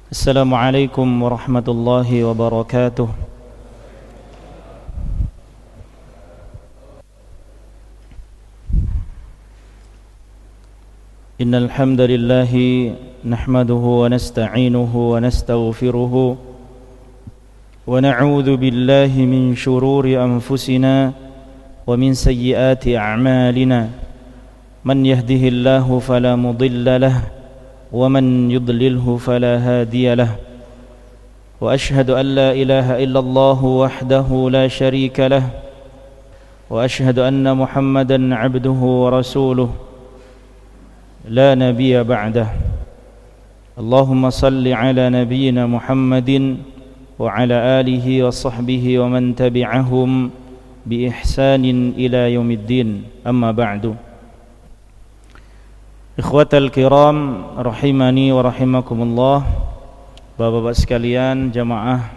السلام عليكم ورحمة الله وبركاته. إن الحمد لله نحمده ونستعينه ونستغفره ونعوذ بالله من شرور أنفسنا ومن سيئات أعمالنا. من يهده الله فلا مضل له ومن يضلله فلا هادي له. وأشهد أن لا إله إلا الله وحده لا شريك له وأشهد أن محمدا عبده ورسوله لا نبي بعده. اللهم صل على نبينا محمد وعلى آله وصحبه ومن تبعهم بإحسان إلى يوم الدين. أما بعد. Ikhwatal kiram rahimani wa rahimakumullah. Bapak-bapak sekalian, jamaah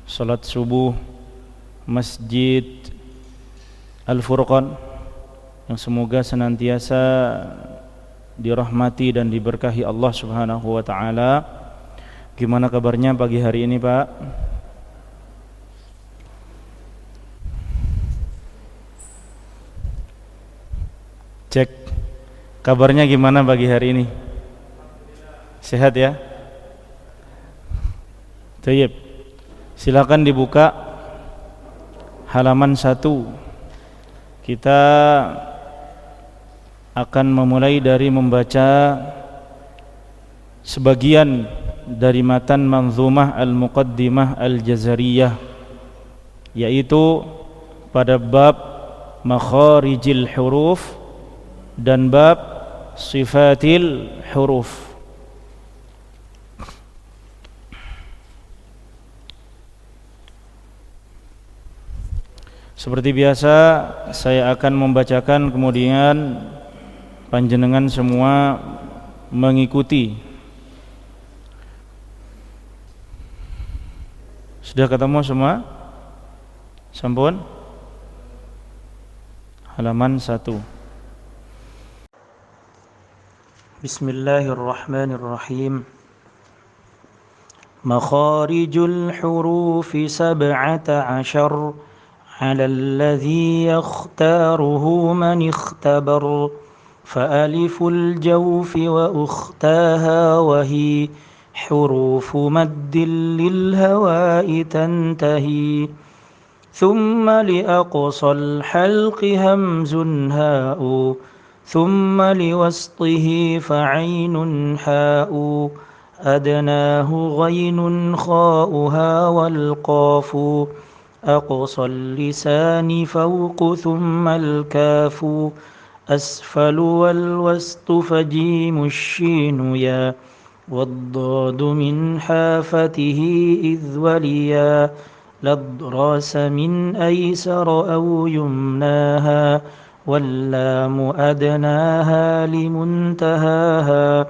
salat subuh Masjid Al-Furqan yang semoga senantiasa dirahmati dan diberkahi Allah Subhanahu wa taala. Gimana kabarnya pagi hari ini, Pak? Cek. Kabarnya gimana pagi hari ini? Sehat ya? Baik. Silakan dibuka halaman 1. Kita akan memulai dari membaca sebagian dari matan Manzumah Al-Muqaddimah Al-Jazariyah, yaitu pada bab makharijil huruf dan bab sifatil huruf. Seperti biasa saya akan membacakan, kemudian panjenengan semua mengikuti. Sudah ketemu semua? Sampun? Halaman 1. Bismillahirrahmanirrahim. Makharijul hurufi 17 على الذي يختاره من اختبر فألف الجوف وأختاها وهي حروف مد للهواء تنتهي ثم لأقصى الحلق همز هاء ثم لوسطه فعين حاء أدناه غين خاؤها والقاف أقصى اللسان فوق ثم الكاف أسفل والوسط فجيم الشين يا والضاد من حافته إذ وليا للراس من أيسر أو يمناها واللام أدناها لمنتهاها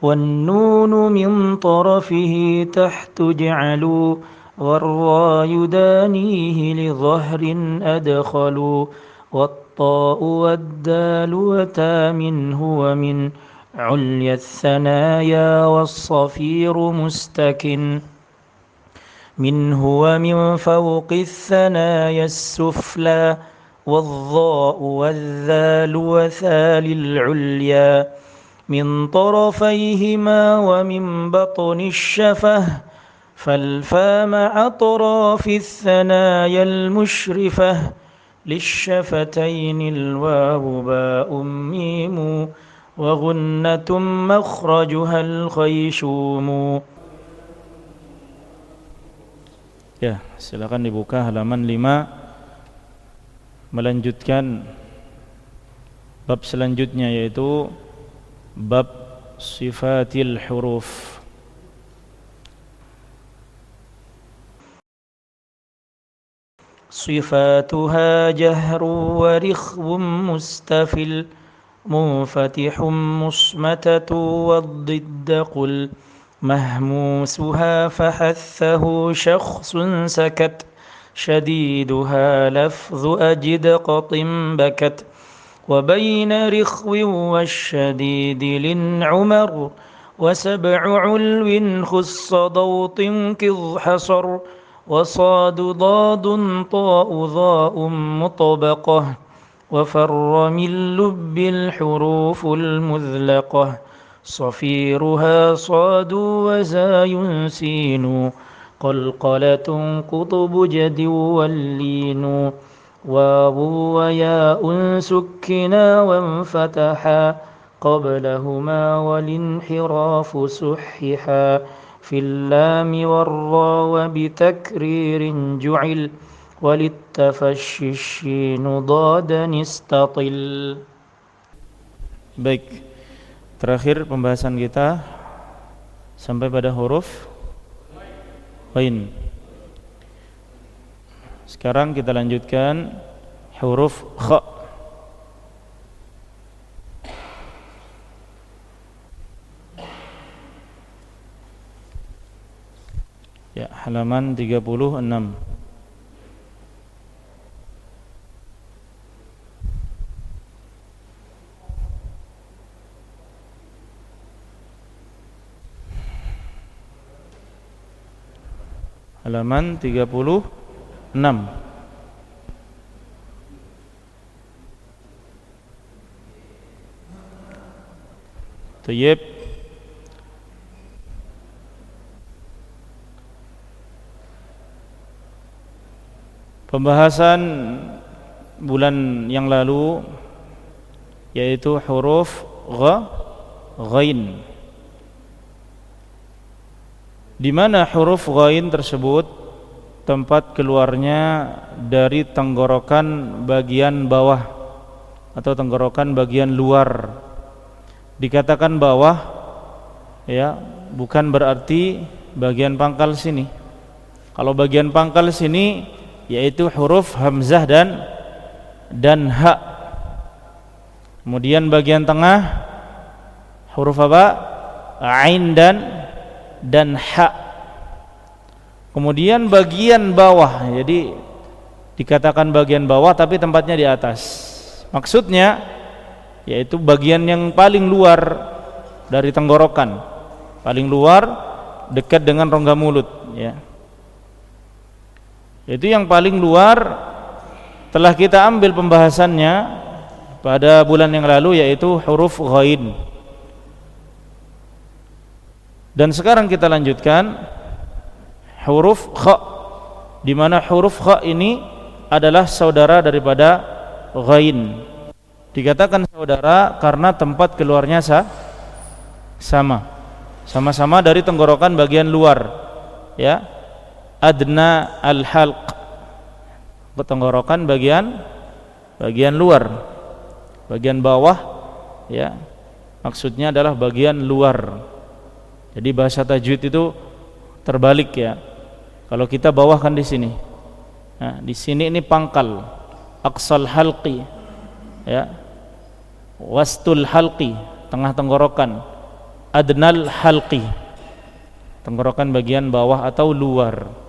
والنون من طرفه تحت جعلوا والراء يدانيه لظهر أدخلوا والطاء والدال وتا منه ومن عليا الثنايا والصفير مستكن منه ومن فوق الثنايا السفلى والضاء والذال وثال العليا من طرفيهما ومن بطن الشفه فالفا مع أطراف الثنايا المشرفة للشفتين الواو باء ميم وغنة مخرجها الخيشوم. Ya, silakan dibuka halaman 5. Melanjutkan bab selanjutnya, yaitu bab sifatil huruf. صفاتها جهر ورخو مستفل منفتح مصمتة والضد قل مهموسها فحثه شخص سكت شديدها لفظ أجد قط بكت وبين رخو والشديد لنعمر وسبع علو خص ضوط كظ حصر وصاد ضاد طاء ضاء مطبقة وفر من لب الحروف المذلقة صفيرها صاد وزاي سين قلقلة قطب جد واللين واو وياء سكنا وانفتحا قبلهما والانحراف سححا في اللام والراء وبتكرير جعل وللتفشي الشين ضادا استطل. Baik, terakhir pembahasan kita sampai pada huruf ghain. Sekarang kita lanjutkan huruf kha. Ya, halaman 36. Halaman 36. Tayyib. Pembahasan bulan yang lalu yaitu huruf ghain. Di mana huruf ghain tersebut tempat keluarnya dari tenggorokan bagian bawah atau tenggorokan bagian luar. Dikatakan bawah ya, bukan berarti bagian pangkal sini. Kalau bagian pangkal sini yaitu huruf hamzah dan ha. Kemudian bagian tengah huruf apa? Ain dan ha. Kemudian bagian bawah, jadi dikatakan bagian bawah tapi tempatnya di atas. Maksudnya yaitu bagian yang paling luar dari tenggorokan, paling luar dekat dengan rongga mulut ya. Itu yang paling luar telah kita ambil pembahasannya pada bulan yang lalu yaitu huruf ghain. Dan sekarang kita lanjutkan huruf kha, di mana huruf kha ini adalah saudara daripada ghain. Dikatakan saudara karena tempat keluarnya sama-sama dari tenggorokan bagian luar ya. Adna al-halq, tenggorokan bagian luar, bagian bawah ya, maksudnya adalah bagian luar. Jadi bahasa tajwid itu terbalik ya. Kalau kita bawahkan di sini, nah, di sini ini pangkal, aqsal halqi ya, wastul halqi, tengah tenggorokan, adnal halqi, tenggorokan bagian bawah atau luar.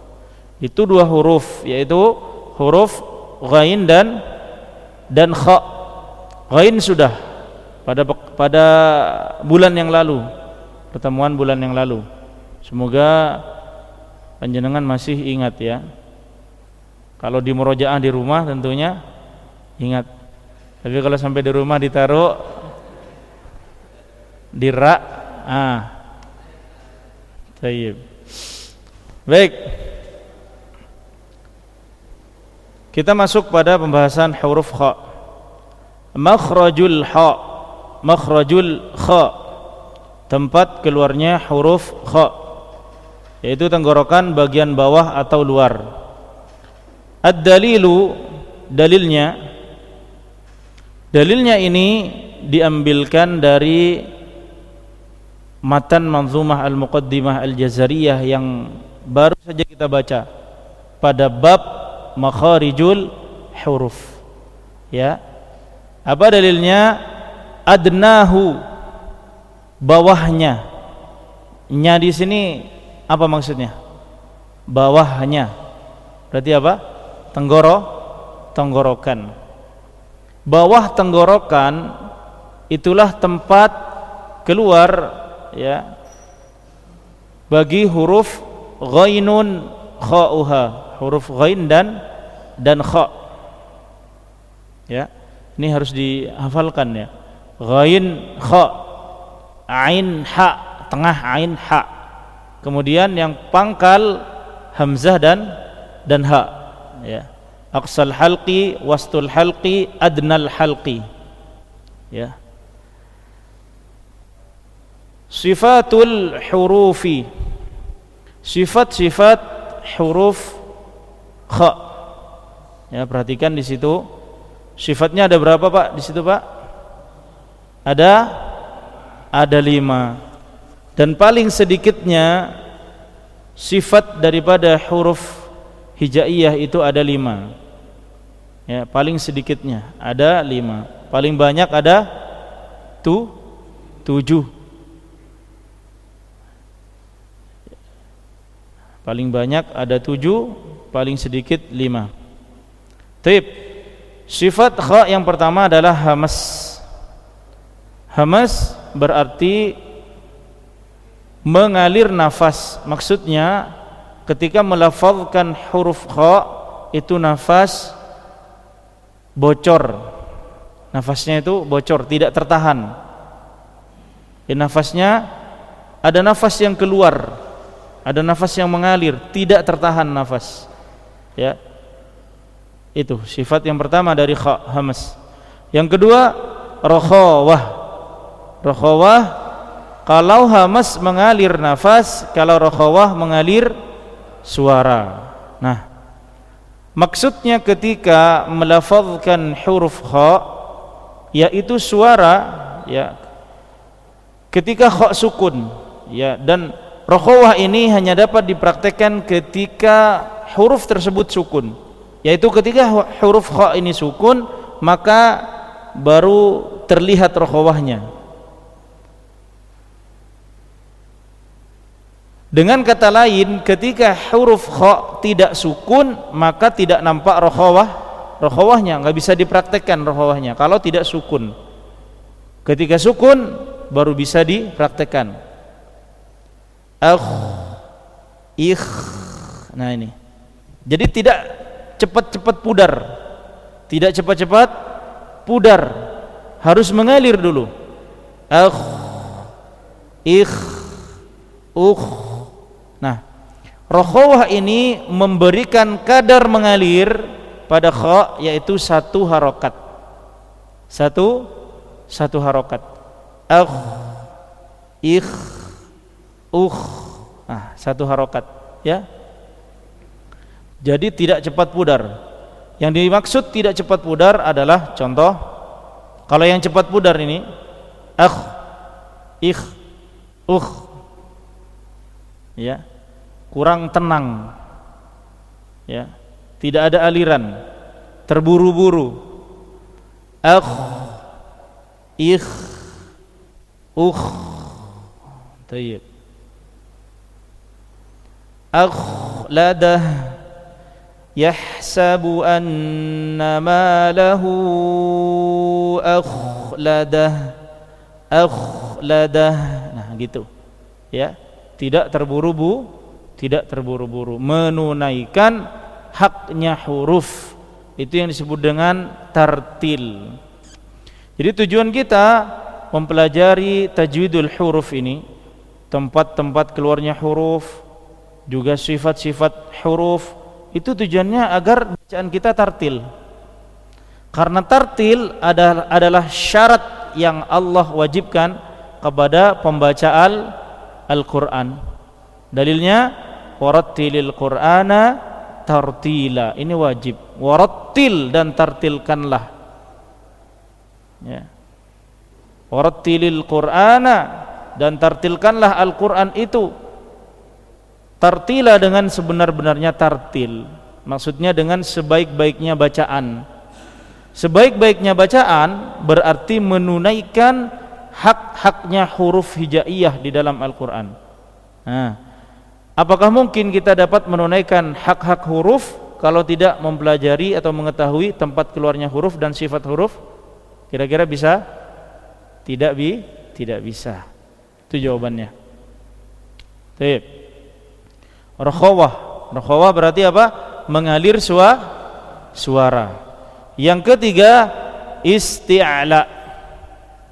Itu dua huruf, yaitu huruf ghain dan kha. Ghain sudah pada bulan yang lalu, pertemuan bulan yang lalu. Semoga panjenengan masih ingat ya. Kalau di murojaah di rumah tentunya ingat. Tapi kalau sampai di rumah ditaruh di ra, tayyib. Baik. Kita masuk pada pembahasan huruf kha. Makhrajul kha, tempat keluarnya huruf kha, yaitu tenggorokan bagian bawah atau luar. Ad-dalilu, dalilnya ini diambilkan dari matan Manzumah Al-Muqaddimah Al-Jazariyah yang baru saja kita baca pada bab makharijul huruf ya. Apa dalilnya? Adnahu, bawahnya. Nya di sini apa maksudnya? Bawahnya berarti apa? Tenggorokan. Bawah tenggorokan itulah tempat keluar ya bagi huruf ghainun kha'uha, huruf ghain dan kha. Ya, ini harus dihafalkan ya. Ghain kha, ain ha, tengah ain ha. Kemudian yang pangkal hamzah dan ha. Ya. Aqsal halqi, wastul halqi, adnal halqi. Ya. Sifatul hurufi, sifat-sifat huruf kha. Ya, perhatikan di situ. Sifatnya ada berapa, Pak? Di situ, Pak? Ada 5. Dan paling sedikitnya sifat daripada huruf hijaiyah itu ada 5. Ya, paling sedikitnya ada 5. Paling banyak ada 7. Paling banyak ada 7, paling sedikit 5. Taib. Sifat kha yang pertama adalah hamas. Hamas berarti mengalir nafas. Maksudnya ketika melafazkan huruf kha itu nafas bocor. Nafasnya itu bocor, tidak tertahan. Nafasnya ada nafas yang keluar, ada nafas yang mengalir, tidak tertahan nafas. Ya. Itu sifat yang pertama dari kha, hamas. Yang kedua, rakhawah. Rakhawah kalau hamas mengalir nafas, kalau rakhawah mengalir suara. Nah, maksudnya ketika melafazkan huruf kha yaitu suara, ya, ketika kha sukun, ya, dan rakhawah ini hanya dapat dipraktekkan ketika huruf tersebut sukun, yaitu ketika huruf kha ini sukun maka baru terlihat rakhawahnya. Dengan kata lain, ketika huruf kha tidak sukun maka tidak nampak rakhawahnya, nggak bisa dipraktekkan rakhawahnya kalau tidak sukun. Ketika sukun baru bisa dipraktekkan. Nah ini. Jadi tidak cepat-cepat pudar, tidak cepat-cepat pudar, harus mengalir dulu. Nah, rakhawah ini memberikan kadar mengalir pada kha yaitu satu harokat. Satu harokat. Satu harokat, ya. Jadi tidak cepat pudar. Yang dimaksud tidak cepat pudar adalah contoh, kalau yang cepat pudar ini ya, kurang tenang, ya, tidak ada aliran, terburu-buru. Tayyib. Akhladah yahsabu anna malahu akhladah. Nah gitu, ya, tidak terburu-buru menunaikan haknya huruf. Itu yang disebut dengan tartil. Jadi tujuan kita mempelajari tajwidul huruf ini, tempat-tempat keluarnya huruf, juga sifat-sifat huruf, itu tujuannya agar bacaan kita tartil. Karena tartil adalah syarat yang Allah wajibkan kepada pembaca Al-Quran. Dalilnya warattilil Qur'ana tartila, ini wajib. Warattil, dan tartilkanlah, ya. Warattilil Qur'ana, dan tartilkanlah Al-Quran itu. Tartila dengan sebenar-benarnya tartil, maksudnya dengan sebaik-baiknya bacaan. Sebaik-baiknya bacaan berarti menunaikan hak-haknya huruf hijaiyah di dalam Al-Quran. Nah, apakah mungkin kita dapat menunaikan hak-hak huruf kalau tidak mempelajari atau mengetahui tempat keluarnya huruf dan sifat huruf? Kira-kira bisa? Tidak bisa. Itu jawabannya. Baik. Rakhawah. Rakhawah berarti apa? Mengalir suara. Yang ketiga isti'la.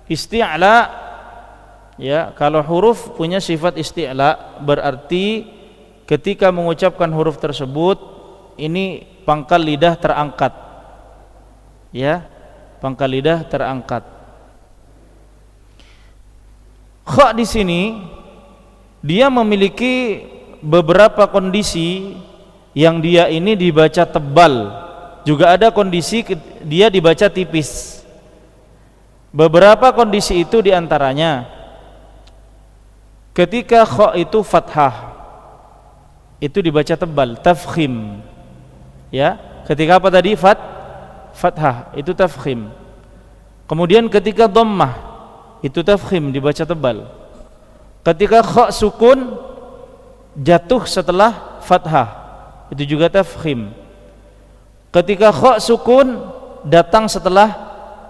Isti'la, ya, kalau huruf punya sifat isti'la berarti ketika mengucapkan huruf tersebut ini pangkal lidah terangkat. Ya, pangkal lidah terangkat. Kha di sini dia memiliki beberapa kondisi yang dia ini dibaca tebal, juga ada kondisi dia dibaca tipis. Beberapa kondisi itu diantaranya ketika kha itu fathah, itu dibaca tebal, tafkhim. Ya, ketika apa tadi? Fathah, itu tafkhim. Kemudian ketika dhammah, itu tafkhim, dibaca tebal. Ketika kha sukun jatuh setelah fathah, itu juga tafkhim. Ketika kha sukun datang setelah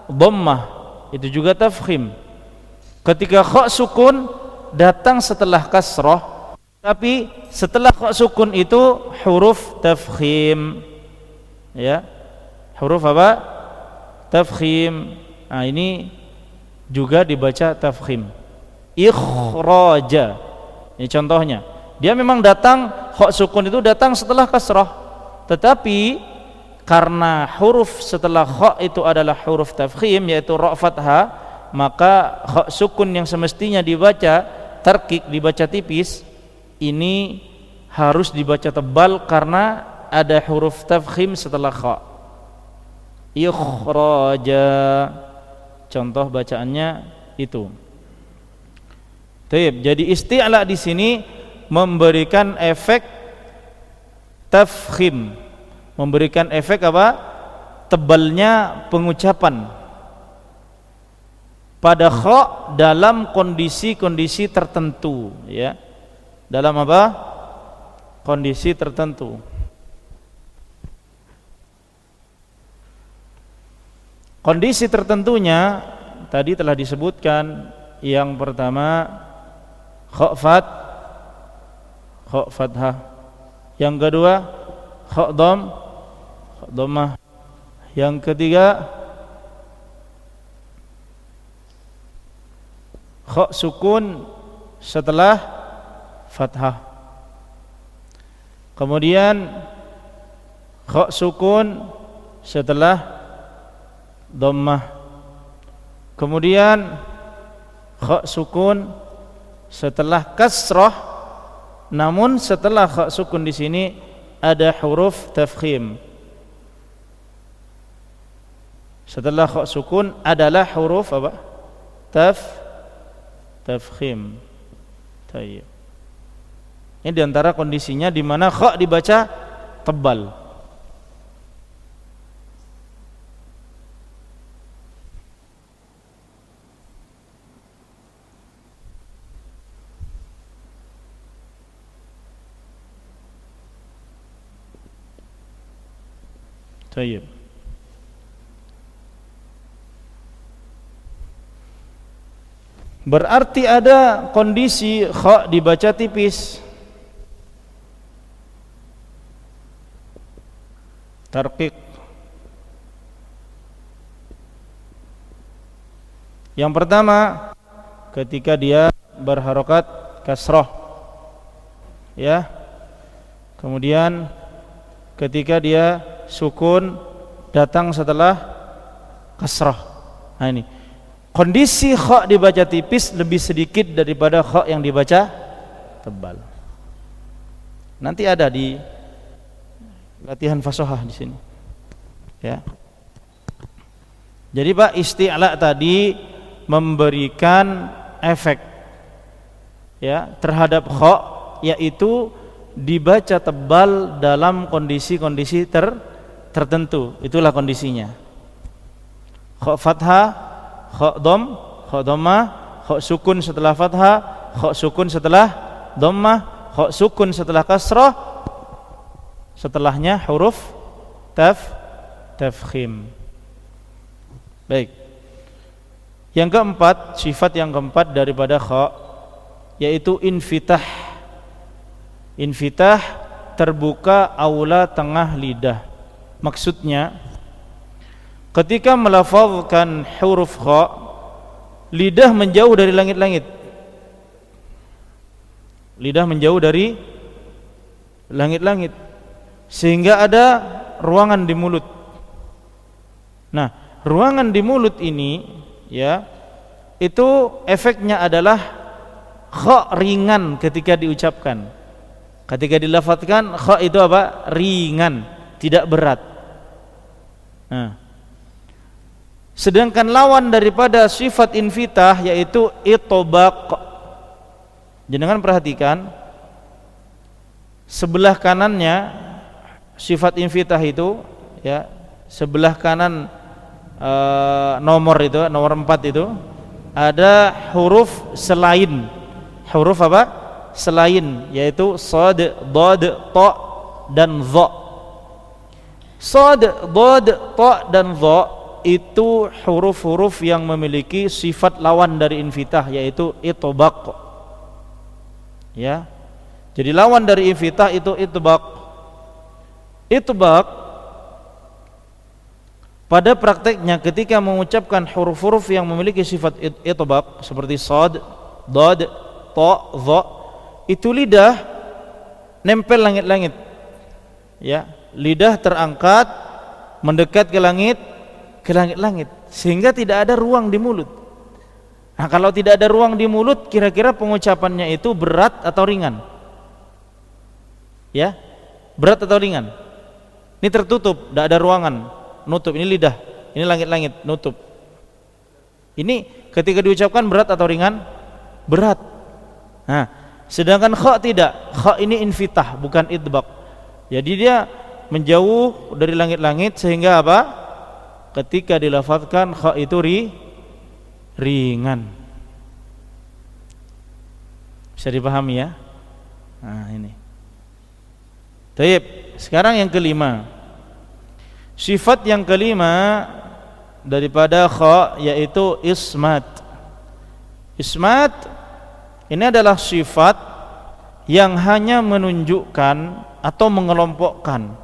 dhammah, itu juga tafkhim. Ketika kha sukun datang setelah kasrah, tapi setelah kha sukun itu huruf tafkhim. Ya, huruf apa? Tafkhim. Nah, ini juga dibaca tafkhim. Ikhraja. Ini contohnya. Dia memang datang, kha sukun itu datang setelah kasrah, tetapi karena huruf setelah kha itu adalah huruf tafkhim, yaitu ra fathah, maka kha sukun yang semestinya dibaca tarkik, dibaca tipis, ini harus dibaca tebal karena ada huruf tafkhim setelah kha. Ikhraja, contoh bacaannya itu. Taib. Jadi isti'la di sini memberikan efek tafkhim, memberikan efek apa? Tebalnya pengucapan pada kha dalam kondisi-kondisi tertentu, ya. Dalam apa? Kondisi tertentu. Kondisi tertentunya tadi telah disebutkan. Yang pertama kha fathah. Yang kedua kha dhammah. Yang ketiga kha sukun setelah fathah. Kemudian kha sukun setelah dhammah. Kemudian kha sukun setelah kasrah, namun setelah kha sukun di sini ada huruf tafkhim. Setelah kha sukun adalah huruf apa? Tafkhim. Tayyib. Ini diantara kondisinya di mana kha dibaca tebal. Tayyib. Berarti ada kondisi kha dibaca tipis, tarqiq. Yang pertama ketika dia berharokat kasrah, ya. Kemudian ketika dia sukun datang setelah kasrah. Nah, ini kondisi kha dibaca tipis lebih sedikit daripada kha yang dibaca tebal. Nanti ada di latihan fasahah di sini, ya. Jadi Pak, isti'la tadi memberikan efek, ya, terhadap kha, yaitu dibaca tebal dalam kondisi-kondisi tertentu. Itulah kondisinya. Kha fathah, kha dhammah, kha sukun setelah fathah, kha sukun setelah dhammah, kha sukun setelah kasrah, setelahnya huruf tafkhim. Baik. Yang keempat, sifat yang keempat daripada kha, yaitu infitah. Infitah terbuka aula tengah lidah. Maksudnya ketika melafazkan huruf kha, lidah menjauh dari langit-langit. Lidah menjauh dari langit-langit sehingga ada ruangan di mulut. Nah, ruangan di mulut ini ya, itu efeknya adalah kha ringan ketika diucapkan. Ketika dilafadzkan kha itu apa? Ringan, tidak berat. Nah, sedangkan lawan daripada sifat infitah yaitu itbaq. Jangan perhatikan sebelah kanannya sifat infitah itu ya, sebelah kanan nomor 4 itu ada huruf selain. Huruf apa? Selain, yaitu shad, dad, ta dan dha. Shad, dad, ta dan dha itu huruf-huruf yang memiliki sifat lawan dari infitah yaitu itbaq. Ya. Jadi lawan dari infitah itu itbaq. Itbaq pada prakteknya ketika mengucapkan huruf-huruf yang memiliki sifat itbaq seperti shad, dad, ta, dha, itu lidah nempel langit-langit. Ya, lidah terangkat mendekat ke langit-langit sehingga tidak ada ruang di mulut. Nah, kalau tidak ada ruang di mulut, kira-kira pengucapannya itu berat atau ringan? Ya, berat atau ringan? Ini tertutup, tidak ada ruangan, nutup. Ini lidah, ini langit-langit, nutup. Ini ketika diucapkan berat atau ringan? Berat. Nah, sedangkan kha tidak. Kha ini infitah, bukan itbaq. Jadi dia menjauh dari langit-langit sehingga apa? Ketika dilafazkan kha itu ringan. Bisa dipahami ya? Nah, ini. Baik, sekarang yang kelima. Sifat yang kelima daripada kha yaitu ismat. Ismat ini adalah sifat yang hanya menunjukkan atau mengelompokkan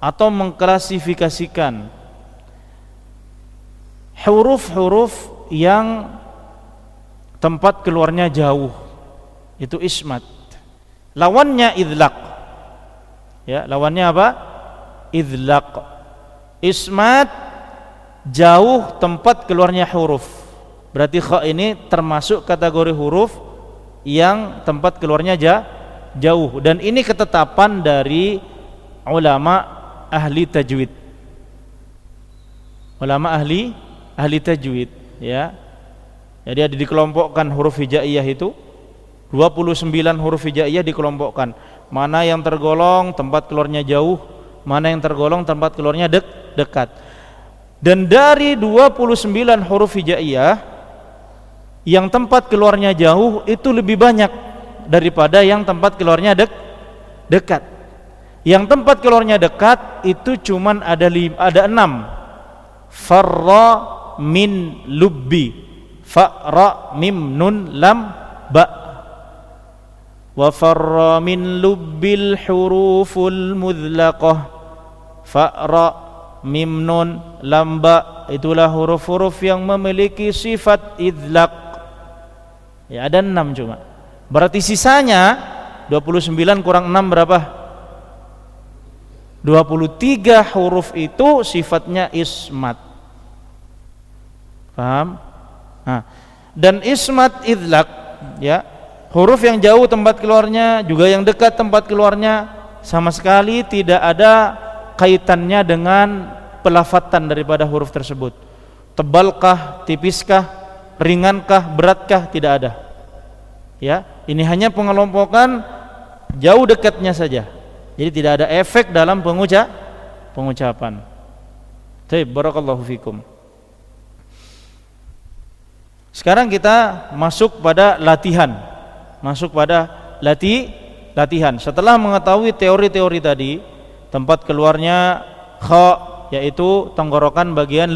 atau mengklasifikasikan huruf-huruf yang tempat keluarnya jauh, itu ismat. Lawannya idlaq. Ya, lawannya apa? Idlaq. Ismat jauh tempat keluarnya huruf. Berarti kha ini termasuk kategori huruf yang tempat keluarnya jauh, dan ini ketetapan dari ulama ahli tajwid. Ulama ahli tajwid ya. Jadi ada dikelompokkan huruf hijaiyah itu 29 huruf hijaiyah dikelompokkan. Mana yang tergolong tempat keluarnya jauh, mana yang tergolong tempat keluarnya dekat. Dan dari 29 huruf hijaiyah yang tempat keluarnya jauh itu lebih banyak daripada yang tempat keluarnya dekat. Yang tempat keluarnya dekat itu cuman ada 6. Farra min lubbi, fa mim nun lam ba, wa farra min lubbil huruful mudlaqah, fa mim nun lam ba. Itulah huruf-huruf yang memiliki sifat idlaq. Ya, ada 6 cuma. Berarti sisanya 29 kurang 6 berapa? 23 huruf itu sifatnya ismat. Paham? Nah, dan ismat idlaq ya, huruf yang jauh tempat keluarnya juga yang dekat tempat keluarnya sama sekali tidak ada kaitannya dengan pelafatan daripada huruf tersebut. Tebalkah, tipiskah, ringankah, beratkah, tidak ada. Ya, ini hanya pengelompokan jauh dekatnya saja. Jadi tidak ada efek dalam pengucapan. Baik, barakallahu fikum. Sekarang kita masuk pada latihan. Latihan. Setelah mengetahui teori-teori tadi, tempat keluarnya kha yaitu tenggorokan bagian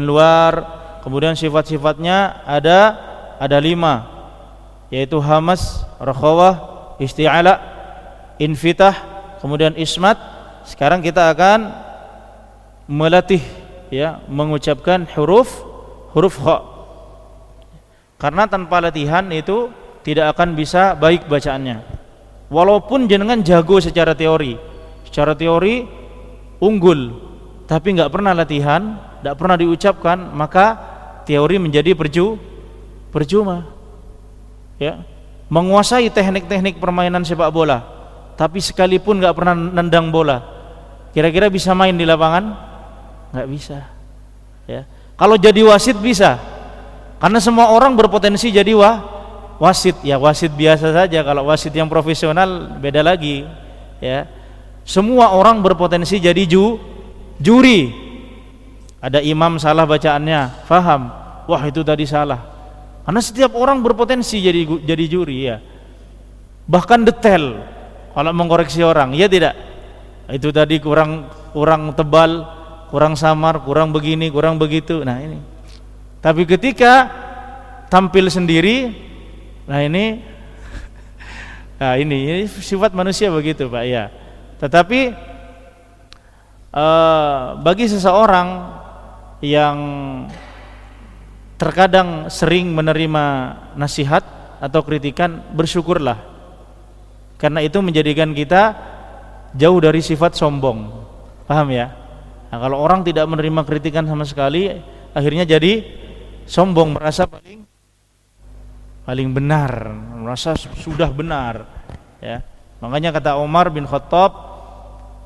luar, kemudian sifat-sifatnya ada 5, yaitu hamas, rakhawah, isti'ala, infitah, kemudian ismat. Sekarang kita akan melatih ya mengucapkan huruf kha. Karena tanpa latihan itu tidak akan bisa baik bacaannya. Walaupun jenengan jago secara teori unggul, tapi nggak pernah latihan, nggak pernah diucapkan, maka teori menjadi percuma. Ya, menguasai teknik-teknik permainan sepak bola, tapi sekalipun nggak pernah nendang bola, kira-kira bisa main di lapangan? Nggak bisa. Ya, kalau jadi wasit bisa, karena semua orang berpotensi jadi wasit. Ya wasit biasa saja, kalau wasit yang profesional beda lagi. Ya, semua orang berpotensi jadi juri. Ada imam salah bacaannya, faham, wah itu tadi salah. Karena setiap orang berpotensi jadi juri ya. Bahkan detail kalau mengkoreksi orang, ya tidak. Itu tadi kurang tebal, kurang samar, kurang begini, kurang begitu. Nah ini. Tapi ketika tampil sendiri, nah ini sifat manusia begitu, Pak ya. Tetapi bagi seseorang yang terkadang sering menerima nasihat atau kritikan, bersyukurlah, karena itu menjadikan kita jauh dari sifat sombong. Paham ya? Nah, kalau orang tidak menerima kritikan sama sekali, akhirnya jadi sombong, merasa paling benar, merasa sudah benar ya. Makanya kata Umar bin Khattab,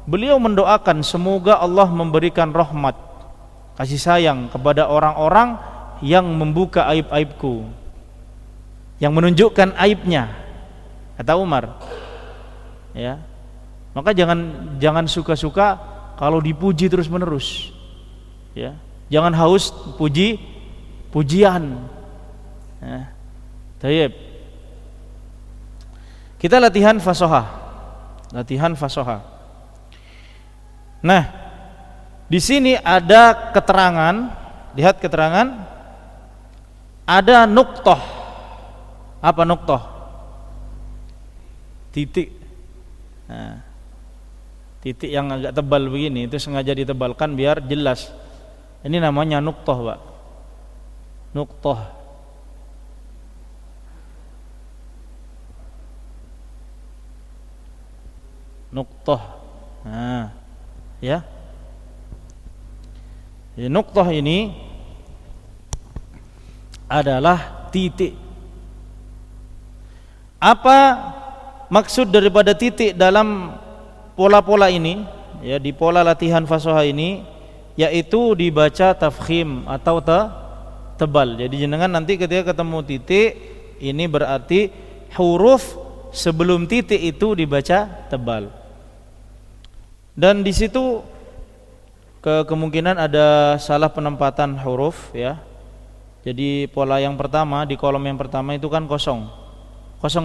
beliau mendoakan semoga Allah memberikan rahmat, kasih sayang kepada orang-orang yang membuka aib-aibku, yang menunjukkan aibnya, kata Umar ya. Maka jangan suka-suka kalau dipuji terus-menerus ya. Jangan haus pujian ya. Tayyib. Kita latihan fasohah. Nah, di sini ada keterangan, lihat keterangan, ada nuqtah. Apa nuqtah? Titik. Nah, titik yang agak tebal begini itu sengaja ditebalkan biar jelas. Ini namanya nuqtah, Pak. Nuqtah. Nuqtah. Nah, ya. Jadi nuqtah ini adalah titik. Apa maksud daripada titik dalam pola-pola ini ya, di pola latihan fasoha ini, yaitu dibaca tafkhim atau tebal. Jadi jenengan nanti ketika ketemu titik ini berarti huruf sebelum titik itu dibaca tebal. Dan di situ kemungkinan ada salah penempatan huruf ya. Jadi pola yang pertama, di kolom yang pertama itu kan kosong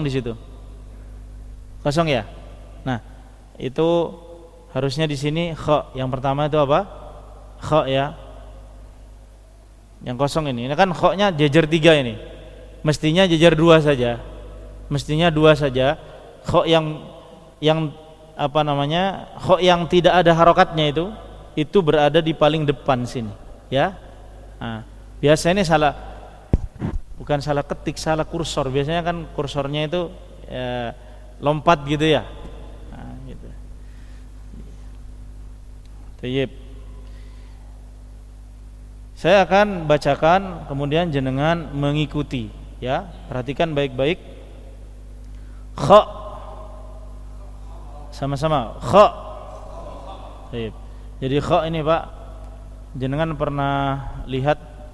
di situ, kosong ya. Nah itu harusnya di sini kha, yang pertama itu apa? Kha ya, yang kosong ini kan kha-nya jejer 3 ini, mestinya jejer 2 saja, Kha yang apa namanya, kha yang tidak ada harokatnya itu berada di paling depan sini ya. Nah, biasanya ini bukan salah ketik, salah kursor. Biasanya kan kursornya itu ya, lompat gitu ya. Nah, gitu. Tayyib. Saya akan bacakan, kemudian jenengan mengikuti ya. Perhatikan baik-baik. Kha. Sama-sama. Kha. Tayyib. Jadi kha ini, Pak, jenengan pernah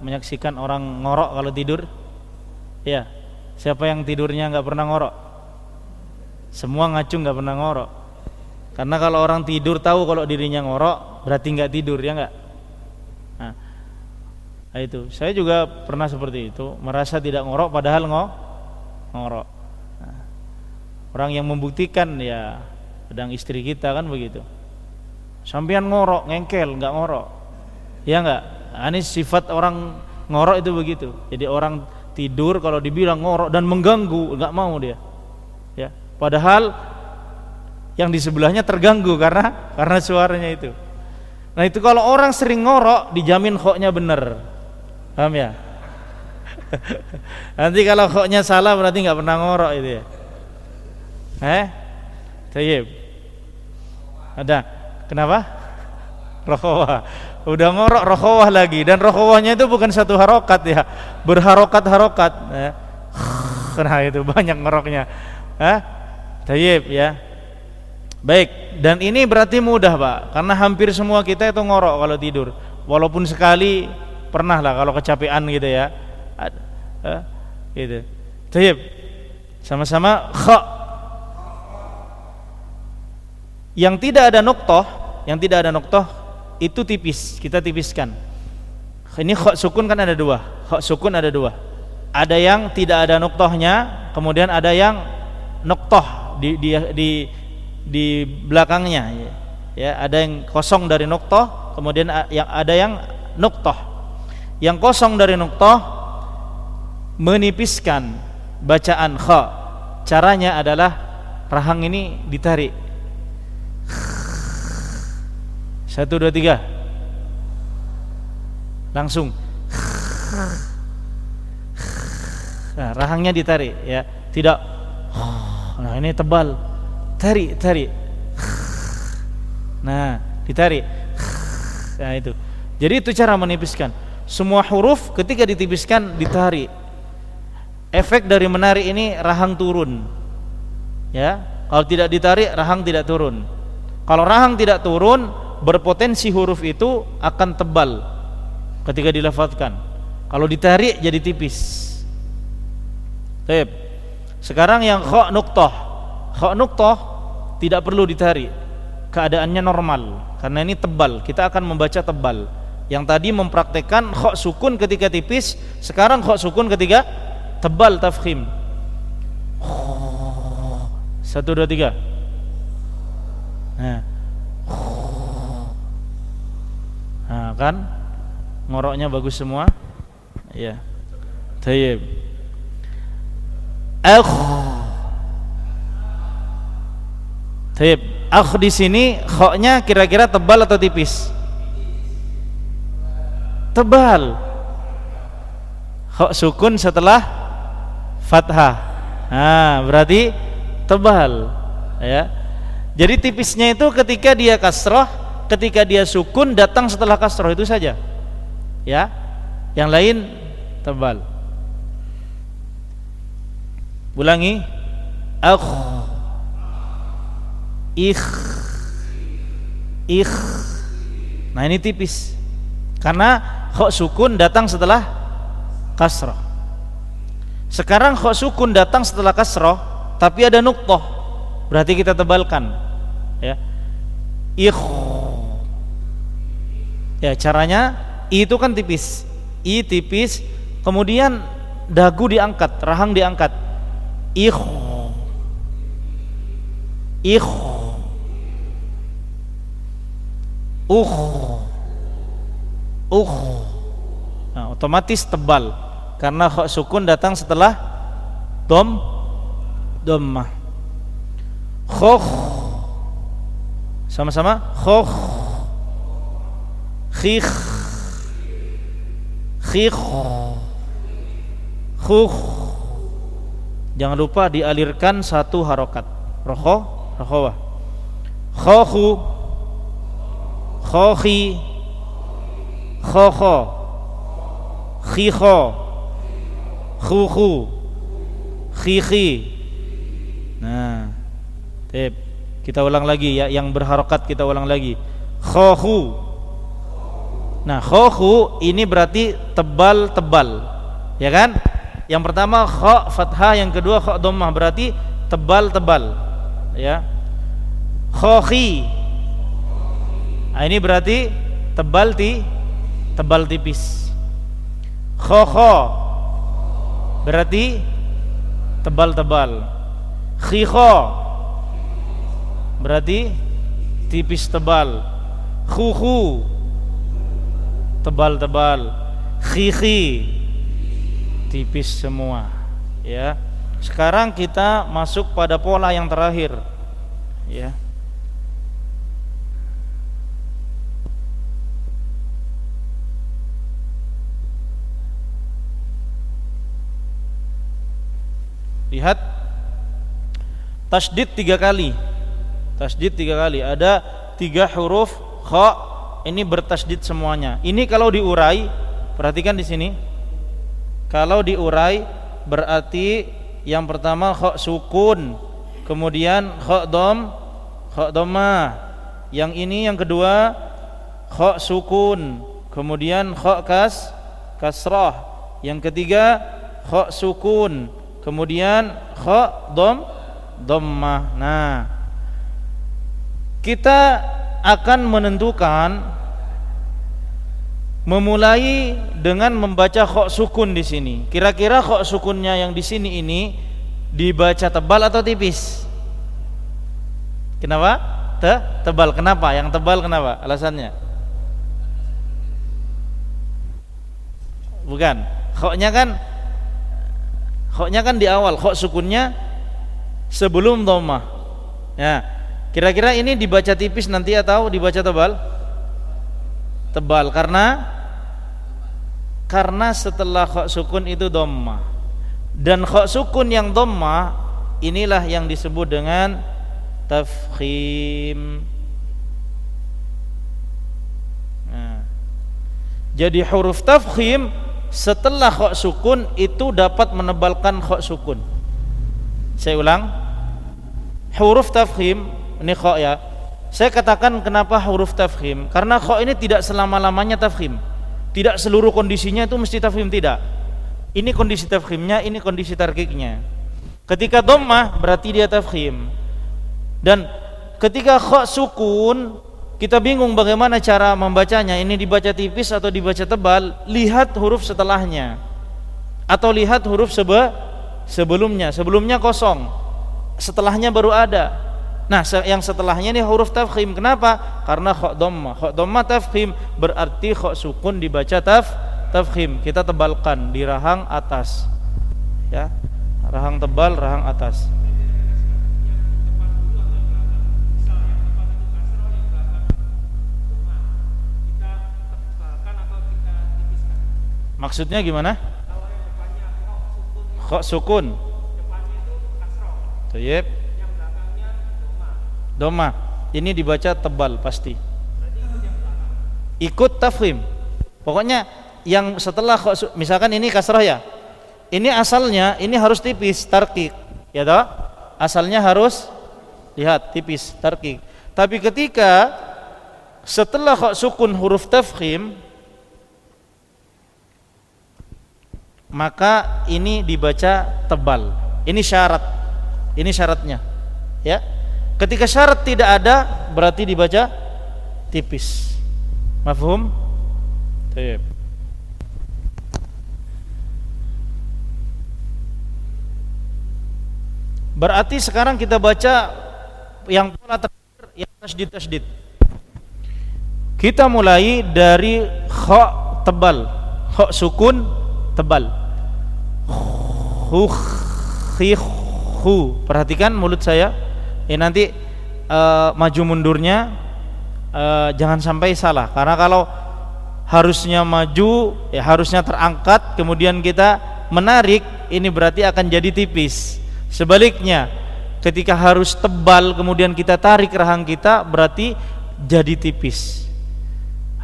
menyaksikan orang ngorok kalau tidur? Ya. Siapa yang tidurnya nggak pernah ngorok? Semua ngacung nggak pernah ngorok. Karena kalau orang tidur tahu kalau dirinya ngorok, berarti nggak tidur, ya nggak? Nah itu, saya juga pernah seperti itu, merasa tidak ngorok padahal ngorok. Nah, orang yang membuktikan ya sedang istri kita kan begitu. Sampean ngorok, ngengkel, nggak ngorok, ya nggak? Nah, ini sifat orang ngorok itu begitu. Jadi orang tidur kalau dibilang ngorok dan mengganggu, nggak mau dia. Ya, padahal yang di sebelahnya terganggu karena suaranya itu. Nah itu kalau orang sering ngorok dijamin khoknya bener, paham ya? Nanti kalau khoknya salah berarti nggak pernah ngorok itu ya. Tayyib. Ada. Kenapa? Rokhawah. Udah ngorok rokhawah lagi, dan rokhawahnya itu bukan satu harokat ya, berharokat-harokat ya. Nah itu banyak ngoroknya. Tayyib ya. Baik, dan ini berarti mudah Pak, karena hampir semua kita itu ngorok kalau tidur. Walaupun sekali pernah lah kalau kecapean gitu ya. Gitu. Tayyib. Sama-sama kha. Yang tidak ada noktoh itu tipis, kita tipiskan. Ini kha sukun kan ada dua. Kha sukun ada dua. Ada yang tidak ada noktohnya, kemudian ada yang noktoh di belakangnya ya, ada yang kosong dari noktoh, kemudian ada yang noktoh. Yang kosong dari noktoh menipiskan bacaan kha. Caranya adalah rahang ini ditarik. 1, 2, 3 langsung. Nah, rahangnya ditarik ya, tidak. Nah ini tebal, tarik. Nah ditarik. Nah itu. Jadi itu cara menipiskan. Semua huruf ketika ditipiskan ditarik. Efek dari menarik ini rahang turun. Ya, kalau tidak ditarik rahang tidak turun. Kalau rahang tidak turun, berpotensi huruf itu akan tebal ketika dilafadzkan. Kalau ditarik jadi tipis. Baik. Sekarang yang kha nuqtah. Kha nuqtah tidak perlu ditarik. Keadaannya normal karena ini tebal. Kita akan membaca tebal. Yang tadi mempraktekkan kha sukun ketika tipis, sekarang kha sukun ketika tebal tafkhim. 1, 2, 3. Nah, kan ngoroknya bagus semua. Ya. Tayyib. Tayyib. Di sini kha-nya kira-kira tebal atau tipis? Tebal. Kha sukun setelah fathah. Nah, berarti tebal ya. Jadi tipisnya itu ketika dia kasroh, ketika dia sukun datang setelah kasroh, itu saja ya. Yang lain tebal. Ulangi. Ikh. Nah ini tipis karena kha sukun datang setelah kasroh. Sekarang kha sukun datang setelah kasroh tapi ada nuqtoh, berarti kita tebalkan ya. Ikh. Ya caranya itu kan tipis, i tipis, kemudian dagu diangkat, rahang diangkat. Ikh. Nah, otomatis tebal karena kha sukun datang setelah dhammah. Khokh. Sama-sama khokh. Khikh. Khukh. Jangan lupa dialirkan satu harokat. Rokhawah. Khokhu. Khokhi. Khokho. Khikho. Khukhu. Khikhi. Nah, kita ulang lagi ya, yang berharokat kita ulang lagi. Khokhu. Nah, khokhu ini berarti tebal-tebal, ya kan? Yang pertama kha fathah, yang kedua kha dhammah, berarti tebal-tebal, ya. Khokhi. Nah, ini berarti tebal tipis. Khokho berarti tebal-tebal. Khikho berarti tipis tebal. Khukhu tebal-tebal. Khikhi tipis semua ya. Sekarang kita masuk pada pola yang terakhir ya. Lihat, tasydid 3 kali. Tasydid 3 kali. Ada 3 huruf kha, ini bertasydid semuanya. Ini kalau diurai, perhatikan di sini. Kalau diurai berarti yang pertama kha sukun, kemudian kha dhammah. Yang ini yang kedua kha sukun, kemudian kha kasrah. Yang ketiga kha sukun, kemudian kha dhammah. Nah, kita akan menentukan memulai dengan membaca kha sukun di sini. Kira-kira kha sukunnya yang di sini ini dibaca tebal atau tipis? Kenapa? Tebal. Kenapa? Yang tebal kenapa? Alasannya? Bukan. Kha-nya kan di awal, kha sukunnya sebelum dhammah. Ya. Kira-kira ini dibaca tipis nanti atau dibaca tebal? Tebal karena setelah kha sukun itu dhammah. Dan kha sukun yang dhammah inilah yang disebut dengan tafkhim. Nah, jadi huruf tafkhim setelah kha sukun itu dapat menebalkan kha sukun. Saya ulang, huruf tafkhim ini kha ya. Saya katakan kenapa huruf tafkhim? Karena kha ini tidak selama-lamanya tafkhim. Tidak seluruh kondisinya itu mesti tafkhim, tidak. Ini kondisi tafkhimnya, ini kondisi tarkiknya. Ketika dhammah berarti dia tafkhim. Dan ketika kha sukun, kita bingung bagaimana cara membacanya. Ini dibaca tipis atau dibaca tebal? Lihat huruf setelahnya. Atau lihat huruf sebelumnya. Sebelumnya kosong, setelahnya baru ada. Nah, yang setelahnya ini huruf tafkhim. Kenapa? Karena kha dhammah. Kha dhammah tafkhim berarti kha sukun dibaca tafkhim. Kita tebalkan di rahang atas. Ya. Rahang tebal, rahang atas. Maksudnya gimana? Kha sukun. Tayyib. Dhammah. Ini dibaca tebal pasti. Ikut tafkhim. Pokoknya yang setelah misalkan ini kasrah ya. Ini asalnya ini harus tipis, tarkik. Ya toh? Asalnya harus lihat tipis, tarkik. Tapi ketika setelah kha sukun huruf tafkhim, maka ini dibaca tebal. Ini syarat. Ini syaratnya. Ya. Ketika syarat tidak ada berarti dibaca tipis. Mafhum? Baik. Berarti sekarang kita baca yang pola terakhir, yang tasydid. Kita mulai dari kha tebal, kha sukun tebal. Khu. Perhatikan mulut saya. Nanti maju mundurnya jangan sampai salah. Karena kalau harusnya maju, ya harusnya terangkat, kemudian kita menarik, ini berarti akan jadi tipis. Sebaliknya, ketika harus tebal kemudian kita tarik rahang kita, berarti jadi tipis.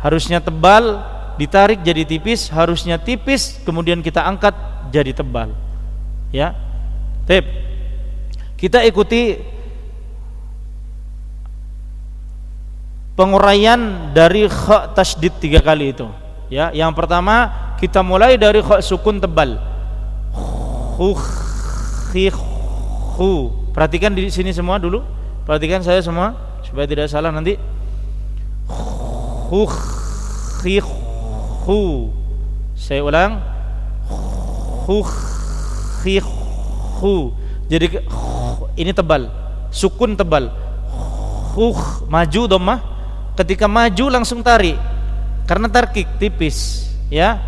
Harusnya tebal, ditarik jadi tipis. Harusnya tipis, kemudian kita angkat jadi tebal. Ya, tip. Kita ikuti penguraian dari kha tasydid 3 kali itu. Ya, yang pertama kita mulai dari kha sukun tebal. Khu. Perhatikan di sini semua dulu. Perhatikan saya semua supaya tidak salah nanti. Khu. Saya ulang. Khu. Jadi ini tebal, sukun tebal. Maju dhammah. Ketika maju langsung tarik karena tarkik tipis, ya.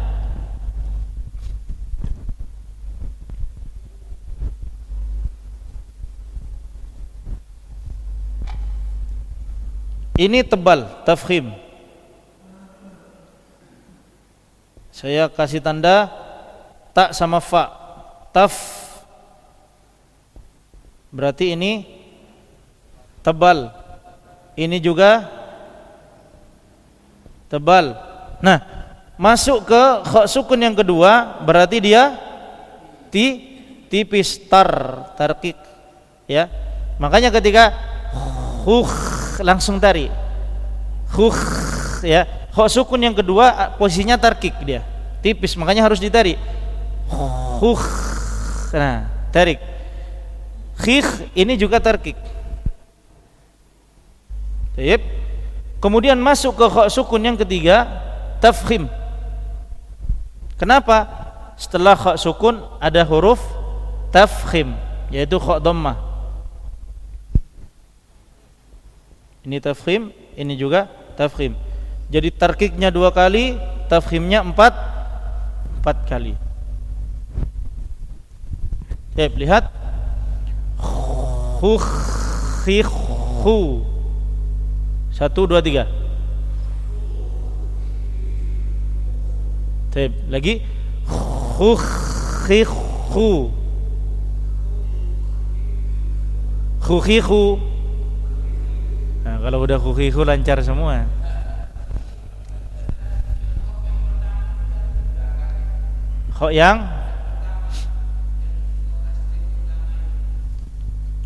Ini tebal, tafkhim. Saya kasih tanda ta sama fa. Berarti ini tebal. Ini juga tebal. Nah, masuk ke kha sukun yang kedua berarti dia tipis, tarkik ya. Makanya ketika langsung tarik ya, kha sukun yang kedua posisinya tarkik, dia tipis, makanya harus ditarik. Nah, tarik. Ini juga tarkik. Baik. Kemudian masuk ke kha sukun yang ketiga, tafkhim. Kenapa? Setelah kha sukun ada huruf tafkhim, yaitu kha dhammah. Ini tafkhim, ini juga tafkhim. Jadi tarkiknya 2 kali, tafkhimnya 4 kali. Baik, lihat. Khu 1 2 3. Baik, lagi. Khu Nah, kalau udah khu lancar semua. Kha yang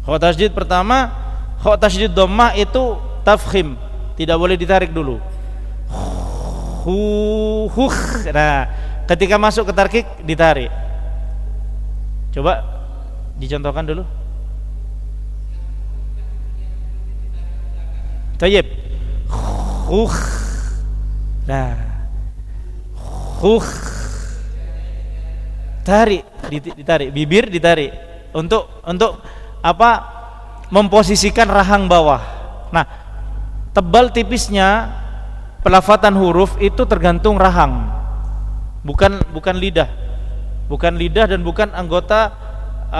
kha tasydid pertama, kha tasydid dhammah itu tafkhim, tidak boleh ditarik dulu. Nah, ketika masuk ke tarkik ditarik. Coba dicontohkan dulu. Tayyib. Nah. Ditarik, bibir ditarik untuk apa? Memposisikan rahang bawah. Nah, tebal tipisnya pelafatan huruf itu tergantung rahang. Bukan lidah. Bukan lidah dan bukan anggota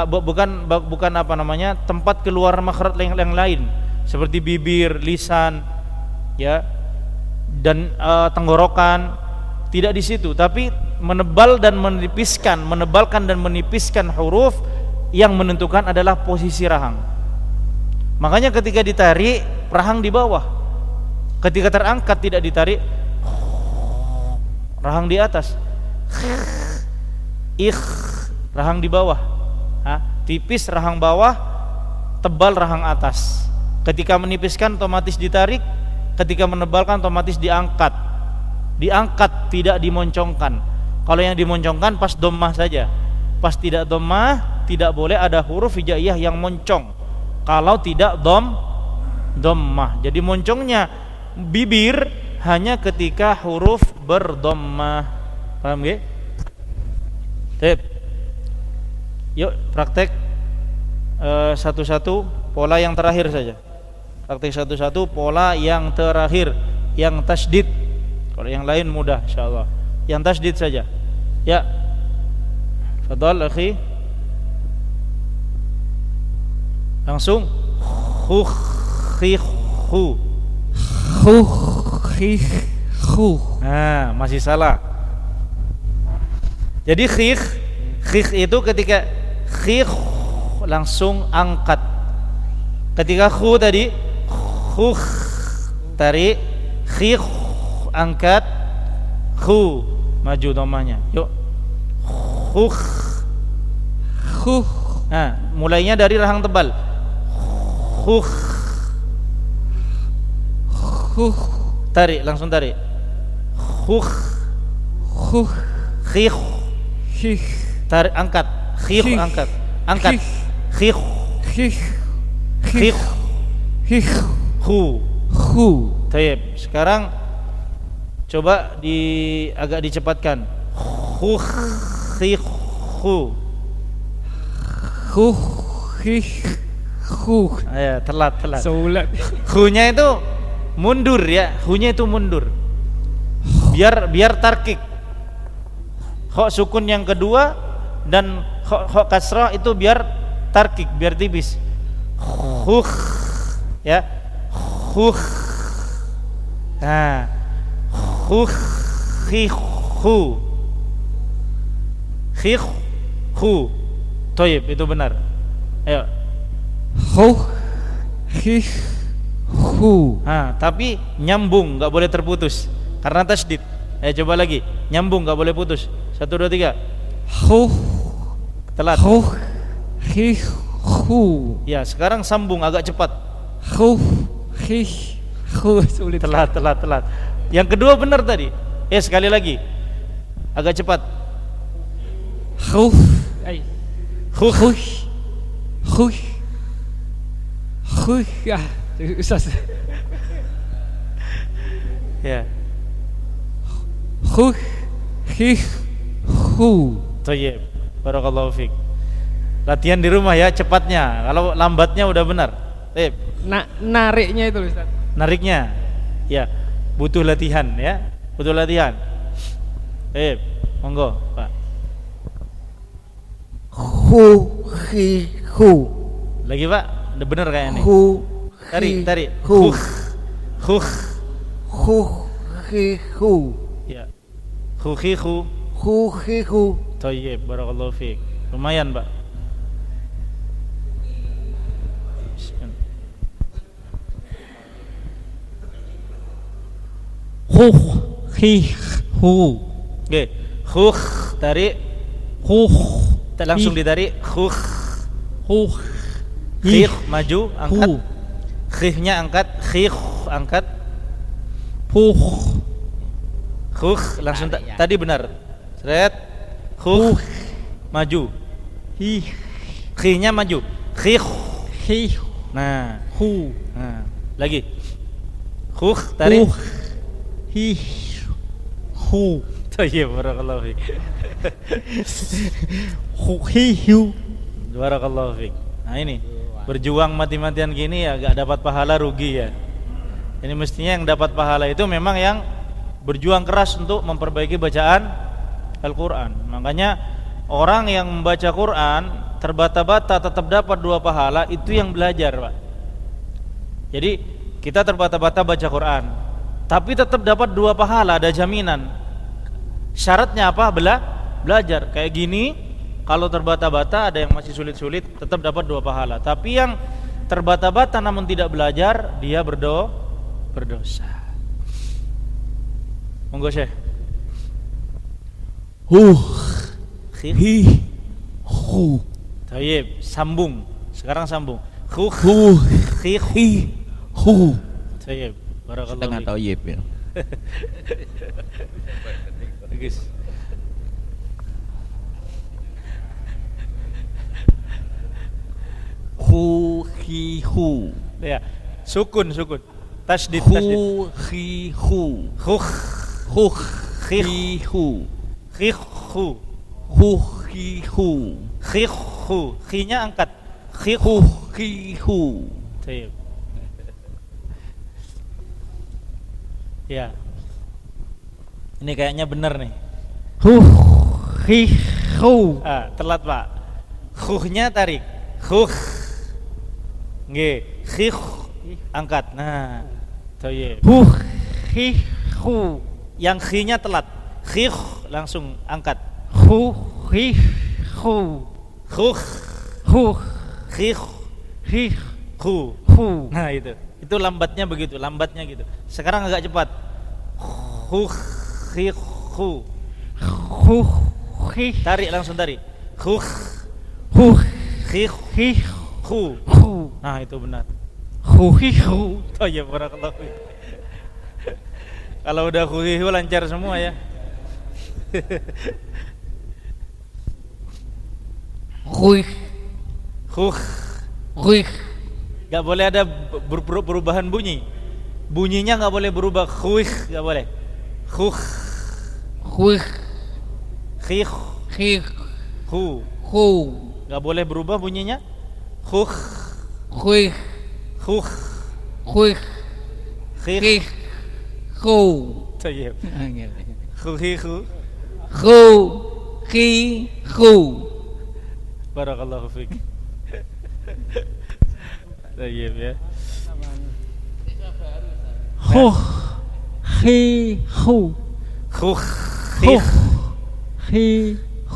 bukan apa namanya? Tempat keluar makhraj yang lain. Seperti bibir, lisan, ya, dan tenggorokan, tidak di situ, tapi menebalkan dan menipiskan huruf yang menentukan adalah posisi rahang. Makanya ketika ditarik, rahang di bawah. Ketika terangkat tidak ditarik, rahang di atas. Rahang di bawah. Tipis rahang bawah, tebal rahang atas. Ketika menipiskan otomatis ditarik, ketika menebalkan otomatis diangkat. Diangkat, tidak dimoncongkan. Kalau yang dimoncongkan pas dhammah saja. Pas tidak dhammah, tidak boleh ada huruf hijaiyah yang moncong. Kalau tidak dhammah. Jadi moncongnya bibir hanya ketika huruf berdhammah. Paham nggih? Baik. Yuk praktek satu-satu pola yang terakhir saja. Praktek satu-satu pola yang terakhir, yang tasydid. Kalau yang lain mudah insyaallah. Yang tasydid saja. Ya. Fadhal akhi. Langsung Nah, masih salah. Jadi khikh itu ketika khikh langsung angkat. Ketika khu tadi tarik, khikh angkat, khu maju dhammahnya. Yuk. Nah, mulainya dari rahang tebal. Tarik, langsung tarik. Khikh. Tarik, angkat. Khikh angkat. Angkat. Khikh. Tayyib. Sekarang coba agak dicepatkan. Ya, telat. Hu-nya itu mundur ya. Hu-nya itu mundur. Biar tarkik. Kha sukun yang kedua dan kha kasrah itu biar tarkik, biar tipis. Ya. Nah. Khikh. Toyib, itu benar. Ayo. Hu hi hu. Tapi nyambung, nggak boleh terputus karena tasdid. Coba lagi, nyambung, nggak boleh putus. 1, 2, 3. Hu Telat. hu hi hu. Ya, sekarang sambung agak cepat. Hu hi hu. Sulit. Telat. Yang kedua benar tadi. Sekali lagi, agak cepat. Hu Hu. hu hu ya. Ustaz. Ya. Hu hi hu. Thayyib. Barakallahu fiik. Latihan di rumah ya cepatnya. Kalau lambatnya udah benar. Thayyib. Nariknya itu Ustaz. Nariknya. Ya, butuh latihan ya. Butuh latihan. Thayyib. Monggo, Pak. Hu hi hu. Lagi, Pak. Udah benar kayaknya nih. Hu Tarik. hu. Hu. Hu hi hu. Ya. Hu hi hu. Hu hi hu. Thayyib. Barakallahu fiik. Lumayan, Pak. Hu hi hu. Oke. Khukh tarik. Hu Langsung ditarik. Khukh. hu Khikh maju, angkat. hu. Khikhnya angkat. Khikh angkat. Hu Khukh langsung tadi benar. Seret. Khukh maju. hi Khikhnya maju. Khikh. hi Nah, hu. lagi. Khukh tarik. Hu hi hu. Thayyib. Barakallahu fiik. Hu hi hu. Barakallahu fiik. Nah ini berjuang mati-matian gini ya gak dapat pahala, rugi ya. Ini mestinya yang dapat pahala itu memang yang berjuang keras untuk memperbaiki bacaan Al-Quran. Makanya orang yang membaca Quran terbata-bata tetap dapat 2 pahala, itu yang belajar, Pak. Jadi kita terbata-bata baca Quran tapi tetap dapat 2 pahala, ada jaminan. Syaratnya apa? Belajar. Kayak gini, kalau terbata-bata ada yang masih sulit-sulit tetap dapat 2 pahala. Tapi yang terbata-bata namun tidak belajar, dia berdosa. Monggo Syekh. Hu Khikh. hi hu. Thayyib, sambung. Sekarang sambung. Khukh. Hu Khikh. hi hu. Thayyib. Barakallahu Setengah fiik. tauyib ya. Bagus. Hu hi hu. Ya, sukun. Tasdid. Hu hi hu. Khukh. Hu Khikh. hi hu. Khikh. Hu hi hu. Khikh. Khinya angkat. Khikh. Hu hi hu. Thayyib. Ya. Ini kayaknya benar nih. Hu hi hu. Telat, Pak. Khuhnya tarik. Khuh. Nggih, khikh angkat. Nah, thayyib. Hu hi hu. Yang khinya telat. Khikh langsung angkat. Hu hi hu. Khuh. Hu Khikh. hi Khu. hu. Nah, itu lambatnya begitu, lambatnya gitu. Sekarang agak cepat. Khuh. Khikh. Khu. Hu hi Tarik, langsung tarik. Khuh. hu Khikh. hi Khu. hu. Nah, itu benar. Hu hi hu. Thayyib. Barakallahu fiik. Kalau udah khuhihu lancar semua ya. Hui Khuh. hui. Gak boleh ada perubahan bunyi. Bunyinya gak boleh berubah. Khuih gak boleh. Khuh. Hui Khikh. hi Khu. hu. Gak boleh berubah bunyinya. Khuh. Hui Khuh. hui Khikh. hi hu. Thayyib. Khuhihu. Hu hi hu. Barakallahu fiik. Thayyib ya. Hu hi hu. Khuh. Hu Khikh. hi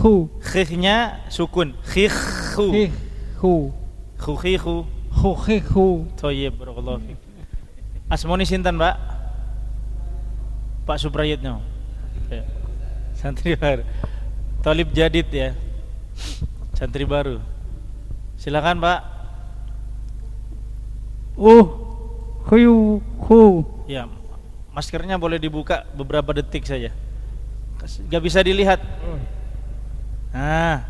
hu. Khikhnya sukun. Khikhu. Hi hu. Khuhihu. khu khi khu Thayyib, barakallahu fiik. Asmoni sinten, Pak? Pak Suprayitno. Ya. Santri baru. Thalib Jadid ya. Santri baru. Silakan, Pak. Khiu khu Ya, maskernya boleh dibuka beberapa detik saja. Gak bisa dilihat. Nah,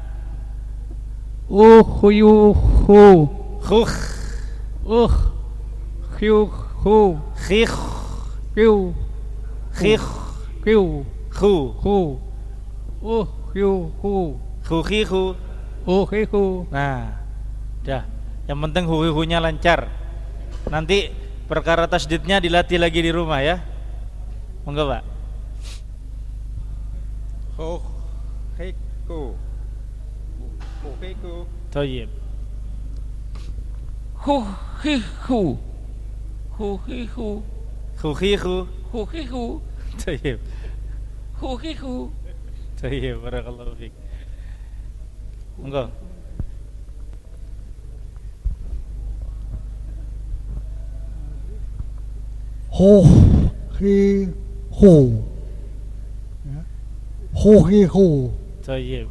khiu khu khukh, khiu khu khikh, khiu khikh, khiu khu, khu khiu khu khukhi, khu. khi khu. Nah, dah. Yang penting hu-hu-nya lancar. Nanti perkara tasdidnya dilatih lagi di rumah ya. Monggo, Pak. Khiku. Khiku. Thayyib. Khu khi khu khu khi khu Khukhi, khu. khu khi khu Thayyib. khu khi khu. Thayyib, barakallahu fiik. Monggo. Hô khi hô hô khi hô Thayyib.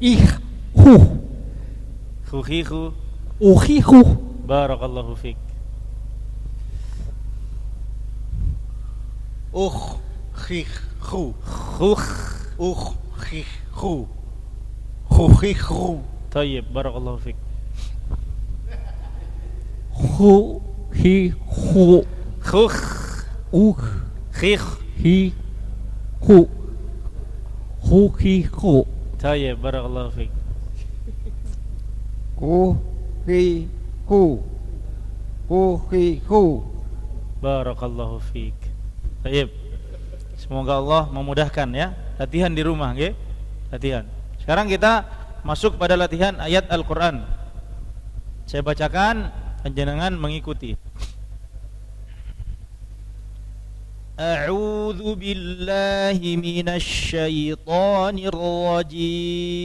i hu Khukhi, khu. khi hu Barakallahu fiik. Khiku. Khukh. Khiku. Khiku. Thayyib, barakallahu fiik. Khu khi khu Khukh, khikh. khi khu khi khu. Thayyib, barakallahu fiik. khi hu khi hu. Barakallahu fiik. Baik. Semoga Allah memudahkan ya. Latihan di rumah, nggih. Latihan. Sekarang kita masuk pada latihan ayat Al-Qur'an. Saya bacakan, panjenengan mengikuti. A'udzu billahi minasy syaithanir rajim.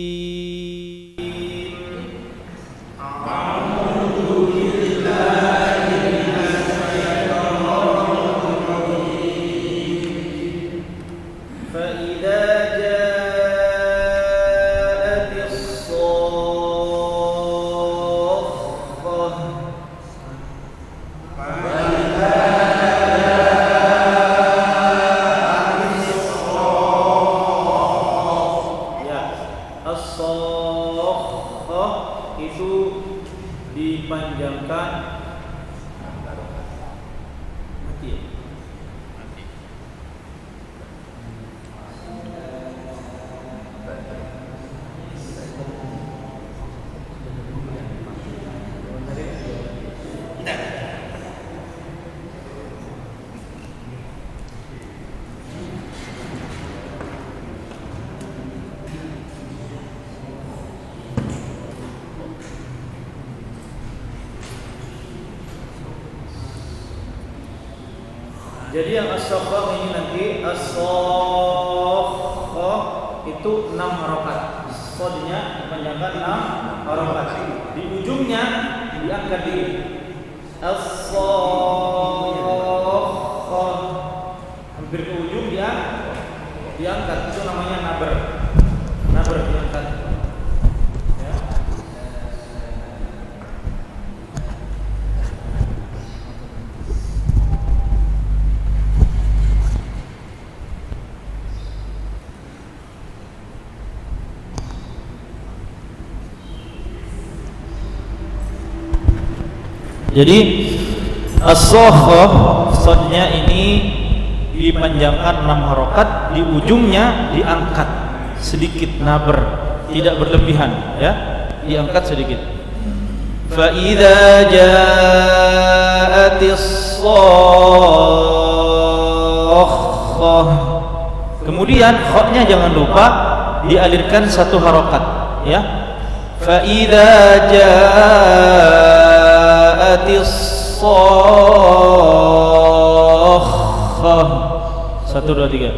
Jadi yang as-sakhah ini nanti as-sakhah itu 6 harokat. Sodnya dipanjangkan 6 harokat. Di ujungnya diangkat diri. As-sakhah hampir ke ujung dia diangkat. Itu namanya naber. Naber diangkat. Ya. Jadi as-sakhah sodnya ini dipanjangkan 6 harokat, di ujungnya diangkat sedikit, naber, tidak berlebihan ya, diangkat sedikit. Fa idza ja'atis sakhah, kemudian kha-nya jangan lupa dialirkan 1 harokat ya. Fa idza ja'atis sakhah, 1 2 3.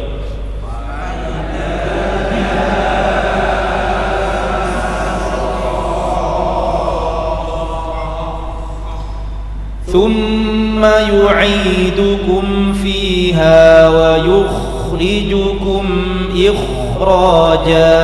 ثم يعيدكم فيها ويخرجكم إخراجا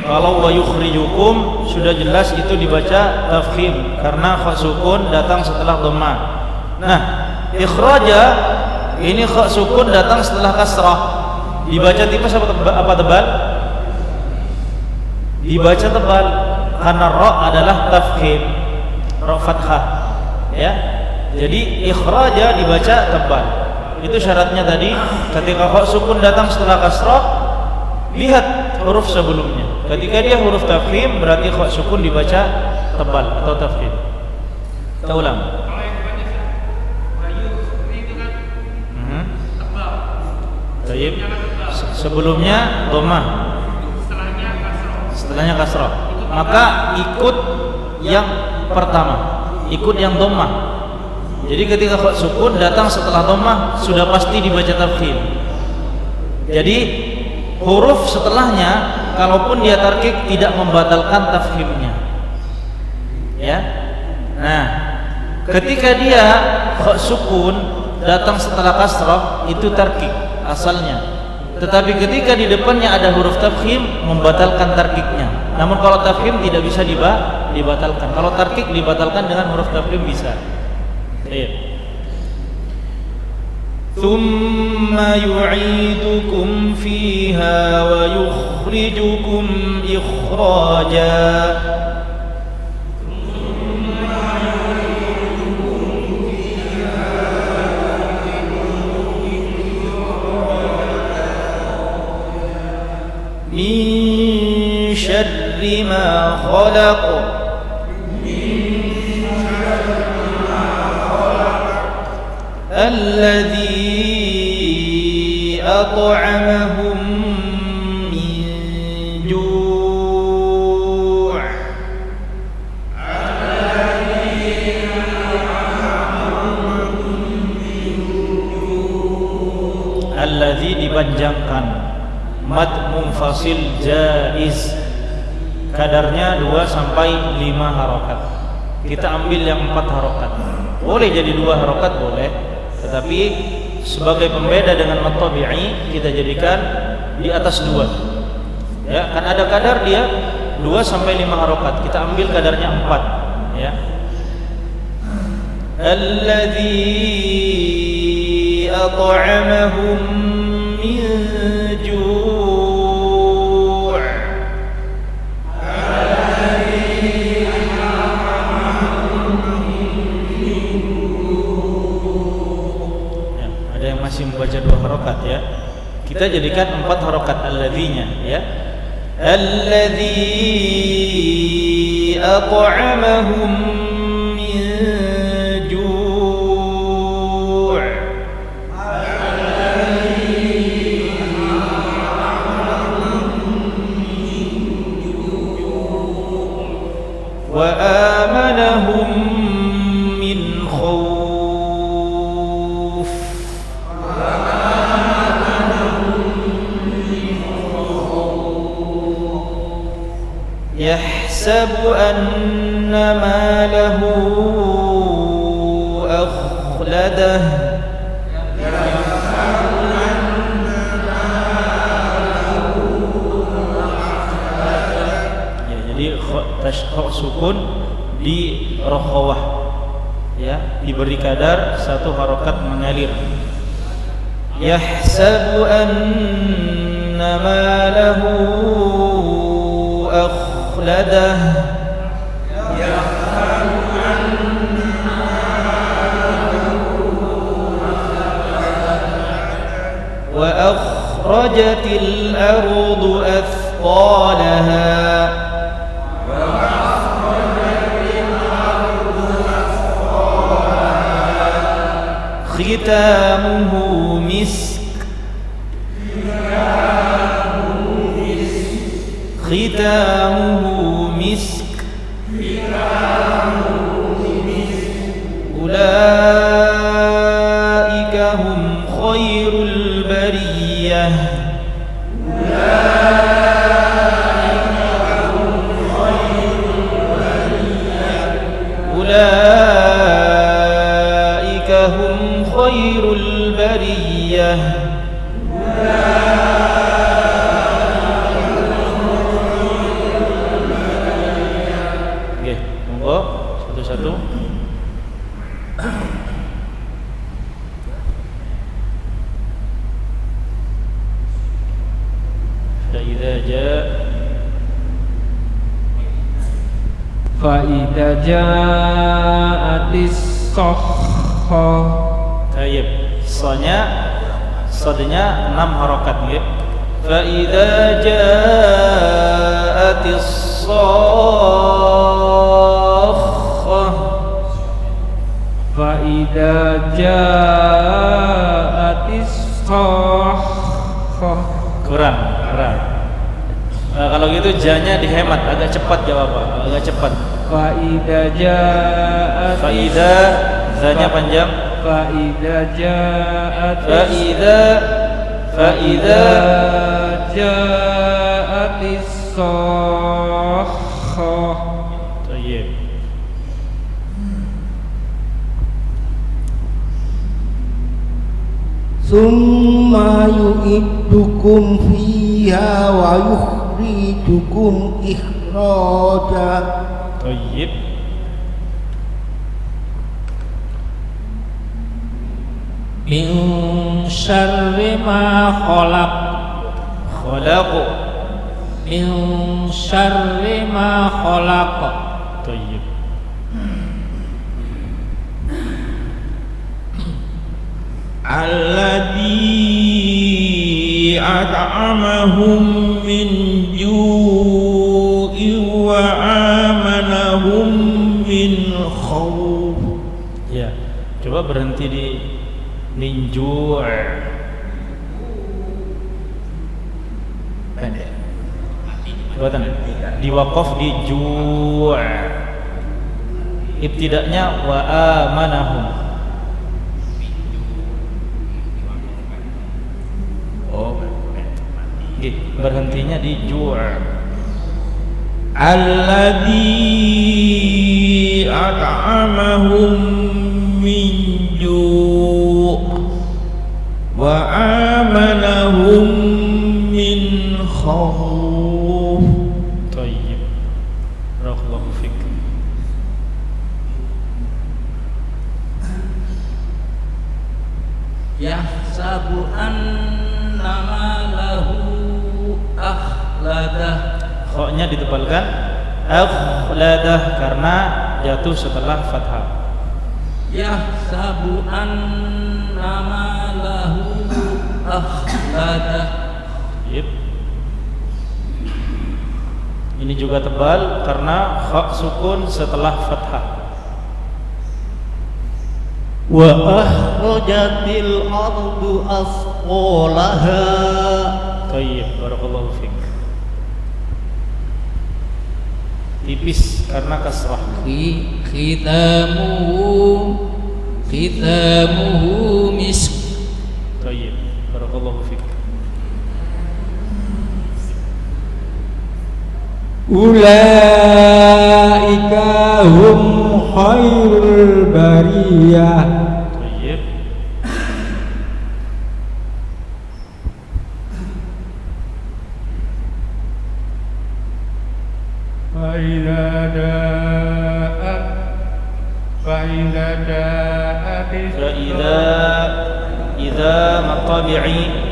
Kalau wa yukhrijukum sudah jelas itu dibaca tafkhim karena kha sukun datang setelah dhammah. Nah, ikhraja ini kha sukun datang setelah kasrah. Dibaca tipis apa tebal? Dibaca tebal karena ra adalah tafkhim, ra fathah. Ya. Jadi ikhraja dibaca tebal. Itu syaratnya tadi ketika kha sukun datang setelah kasrah, lihat huruf sebelumnya. Ketika dia huruf tafkhim berarti kha sukun dibaca tebal atau tafkhim. Kita ulang. Baik. Sebelumnya dhammah. Setelahnya kasrah. Maka ikut yang pertama, ikut yang dhammah. Jadi ketika kha sukun datang setelah dhammah sudah pasti dibaca tafkhim. Jadi huruf setelahnya kalaupun dia tarkik tidak membatalkan tafkhimnya. Ya. Nah, ketika dia kha sukun datang setelah kasrah itu tarkik asalnya. Tetapi ketika di depannya ada huruf tafkhim membatalkan tarkiknya. Namun kalau tafkhim tidak bisa dibatalkan. Kalau tarkik dibatalkan dengan huruf tafkhim bisa. Baik. ثم يعيدكم فيها ويخرجكم إخراجا من شر ما خلق الذي أطعمهم من جوع الذي dipanjangkan mad munfasil jaiz kadarnya 2 sampai 5 harokat. Kita ambil yang 4 harokat. Boleh jadi 2 harokat boleh, tetapi sebagai pembeda dengan mad tabi'i kita jadikan di atas 2. Ya, kan ada kadar dia 2 sampai 5 harokat. Kita ambil kadarnya 4, ya. Alladzi at'amahum min ju' ya, ada yang masih membaca 2 harokat ya. Kita jadikan 4 harokat alladzinya ya. Alladzi at'amahum min ju' wa amanahum min khawf. Yahsabu anna ma lahu akhladah. Ya, jadi kha sukun di rokhawah ya, diberi kadar 1 harokat mengalir. Yahsabu anna ma lahu akhladah. Wa akhrajatil ardu athqalaha. Khitamuhu misk. Khitamuhu misk. Ulaika هم خير البرية أولئك هم خير البرية Oke, monggo satu-satu. فإذا جاءت الصخرة. Tayyib. Sodnya 6 harokat nggih. فإذا جاءت الصخرة. فإذا جاءت الصخرة. Kurang. Kalau gitu janya dihemat, agak cepat jawab, agak cepat. Fa'idha ja'at. Fa'idha, zanya panjang. Fa'idha ja'at. Fa'idha ja'at as-sakhah. Tayyib. Summa yu'iddukum fiha wa yukhrijukum ikhraja. Tayyib. Min syarri ma khalaq. Khalaqu. Min syarri ma khalaq. Tayyib. Alladzi at'amahum min ju'in wa amanahum min khawf. Ya, coba berhenti di ninju'. Pendek. Buatan di waqaf di ju'. Ibtidaknya wa amanahum. Berhentinya di ju'. Alladzi at'amahum min ju' wa amanahum min khawf. Tayyib. Barakallahu fik. Yahsabu annama lahu akhladah. Kha-nya ditebalkan akhladah karena jatuh setelah fathah. Yahsabu annama lahu akhladah. Yep. Ini juga tebal karena kha sukun setelah fathah. Wa akhrajatil ardu asqalaha. Tayyib, barakallahu fik. Tipis karena kasrah. Khitamuhu misk. Tayyib, barakallahu fik. Ulaika hum khairul bariyah. Tayyib. Idza matabi'i.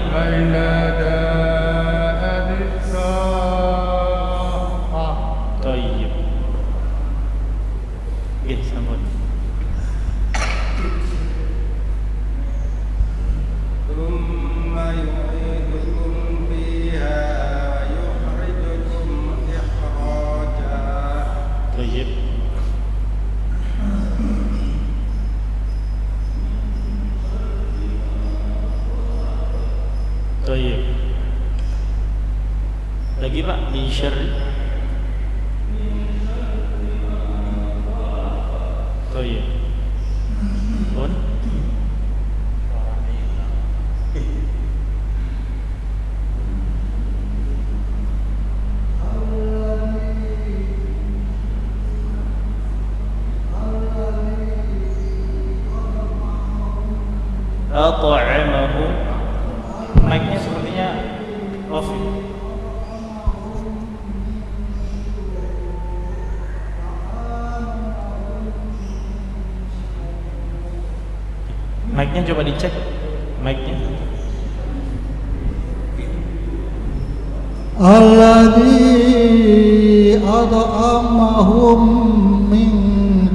Tayyib. Nggih, sampun. Thumma yu'idukum fiha wa yukhrijukum ikhraja. Tayyib. Tayyib. Lagi Pak, min syarri. Tayyib. Pun at'amahum. Mic-nya sepertinya off. Mic-nya coba dicek. Mic-nya. Alladzi at'amahum min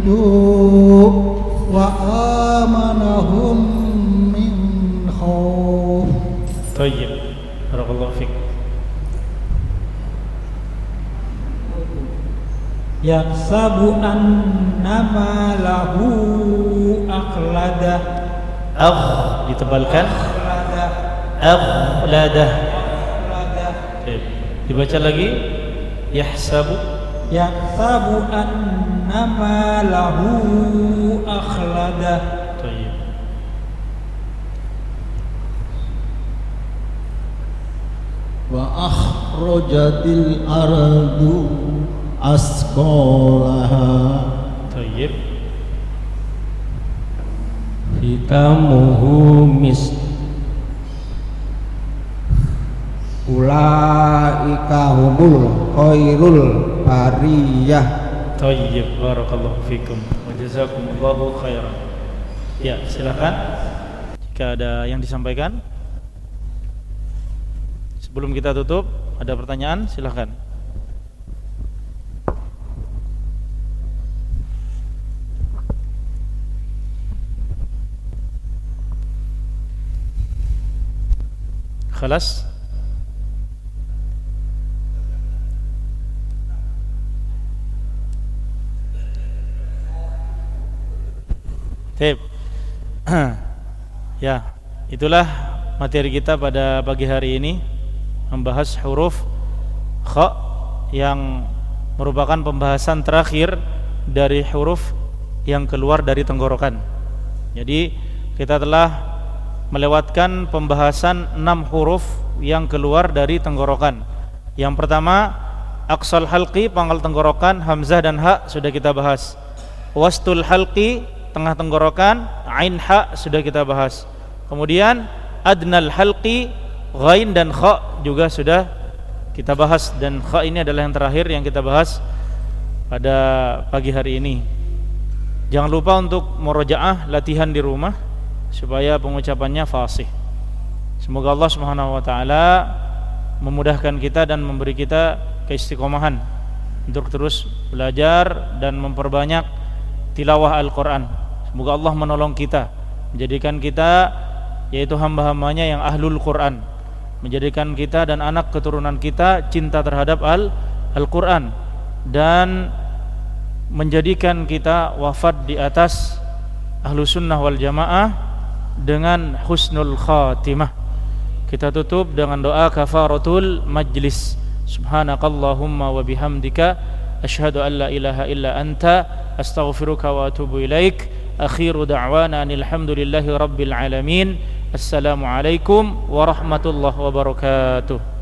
ju' wa amanahum min khauf. Thayyib. Barakallahu fiik. Yaksabu annama lahu aqladah. Ditebalkan. Aqladah. Aqladah. Dibaca lagi. Yahsabu. Yaksabu annama lahu aqladah. Thayyib. Wa akhrajatil ardu asqalaha. Thayyib. Hitamuhu mis ulaika humul khairul bariyah. Thayyib. Barakallahu fikum wa jazakumullahu khairan. Ya, silakan jika ada yang disampaikan. Sebelum kita tutup, ada pertanyaan, silakan. Khalas. Tip. Ya, itulah materi kita pada pagi hari ini, membahas huruf kha yang merupakan pembahasan terakhir dari huruf yang keluar dari tenggorokan. Jadi kita telah melewatkan pembahasan 6 huruf yang keluar dari tenggorokan. Yang pertama, aqsal halqi, pangkal tenggorokan, hamzah dan ha sudah kita bahas. Wastul halqi, tengah tenggorokan, ain ha sudah kita bahas. Kemudian adnal halqi, ghain dan kha juga sudah kita bahas, dan kha ini adalah yang terakhir yang kita bahas pada pagi hari ini. Jangan lupa untuk murojaah, latihan di rumah supaya pengucapannya fasih. Semoga Allah Subhanahu wa taala memudahkan kita dan memberi kita keistiqomahan untuk terus belajar dan memperbanyak tilawah Al-Qur'an. Semoga Allah menolong kita, menjadikan kita yaitu hamba-hambanya yang ahlul Qur'an, menjadikan kita dan anak keturunan kita cinta terhadap Al-Qur'an, dan menjadikan kita wafat di atas Ahlus Sunnah wal Jamaah dengan husnul khatimah. Kita tutup dengan doa kafaratul majlis. Subhanakallahumma wa bihamdika asyhadu an la ilaha illa anta astaghfiruka wa atubu ilaik. Akhiru da'wana alhamdulillahi rabbil alamin. Assalamualaikum warahmatullahi wabarakatuh.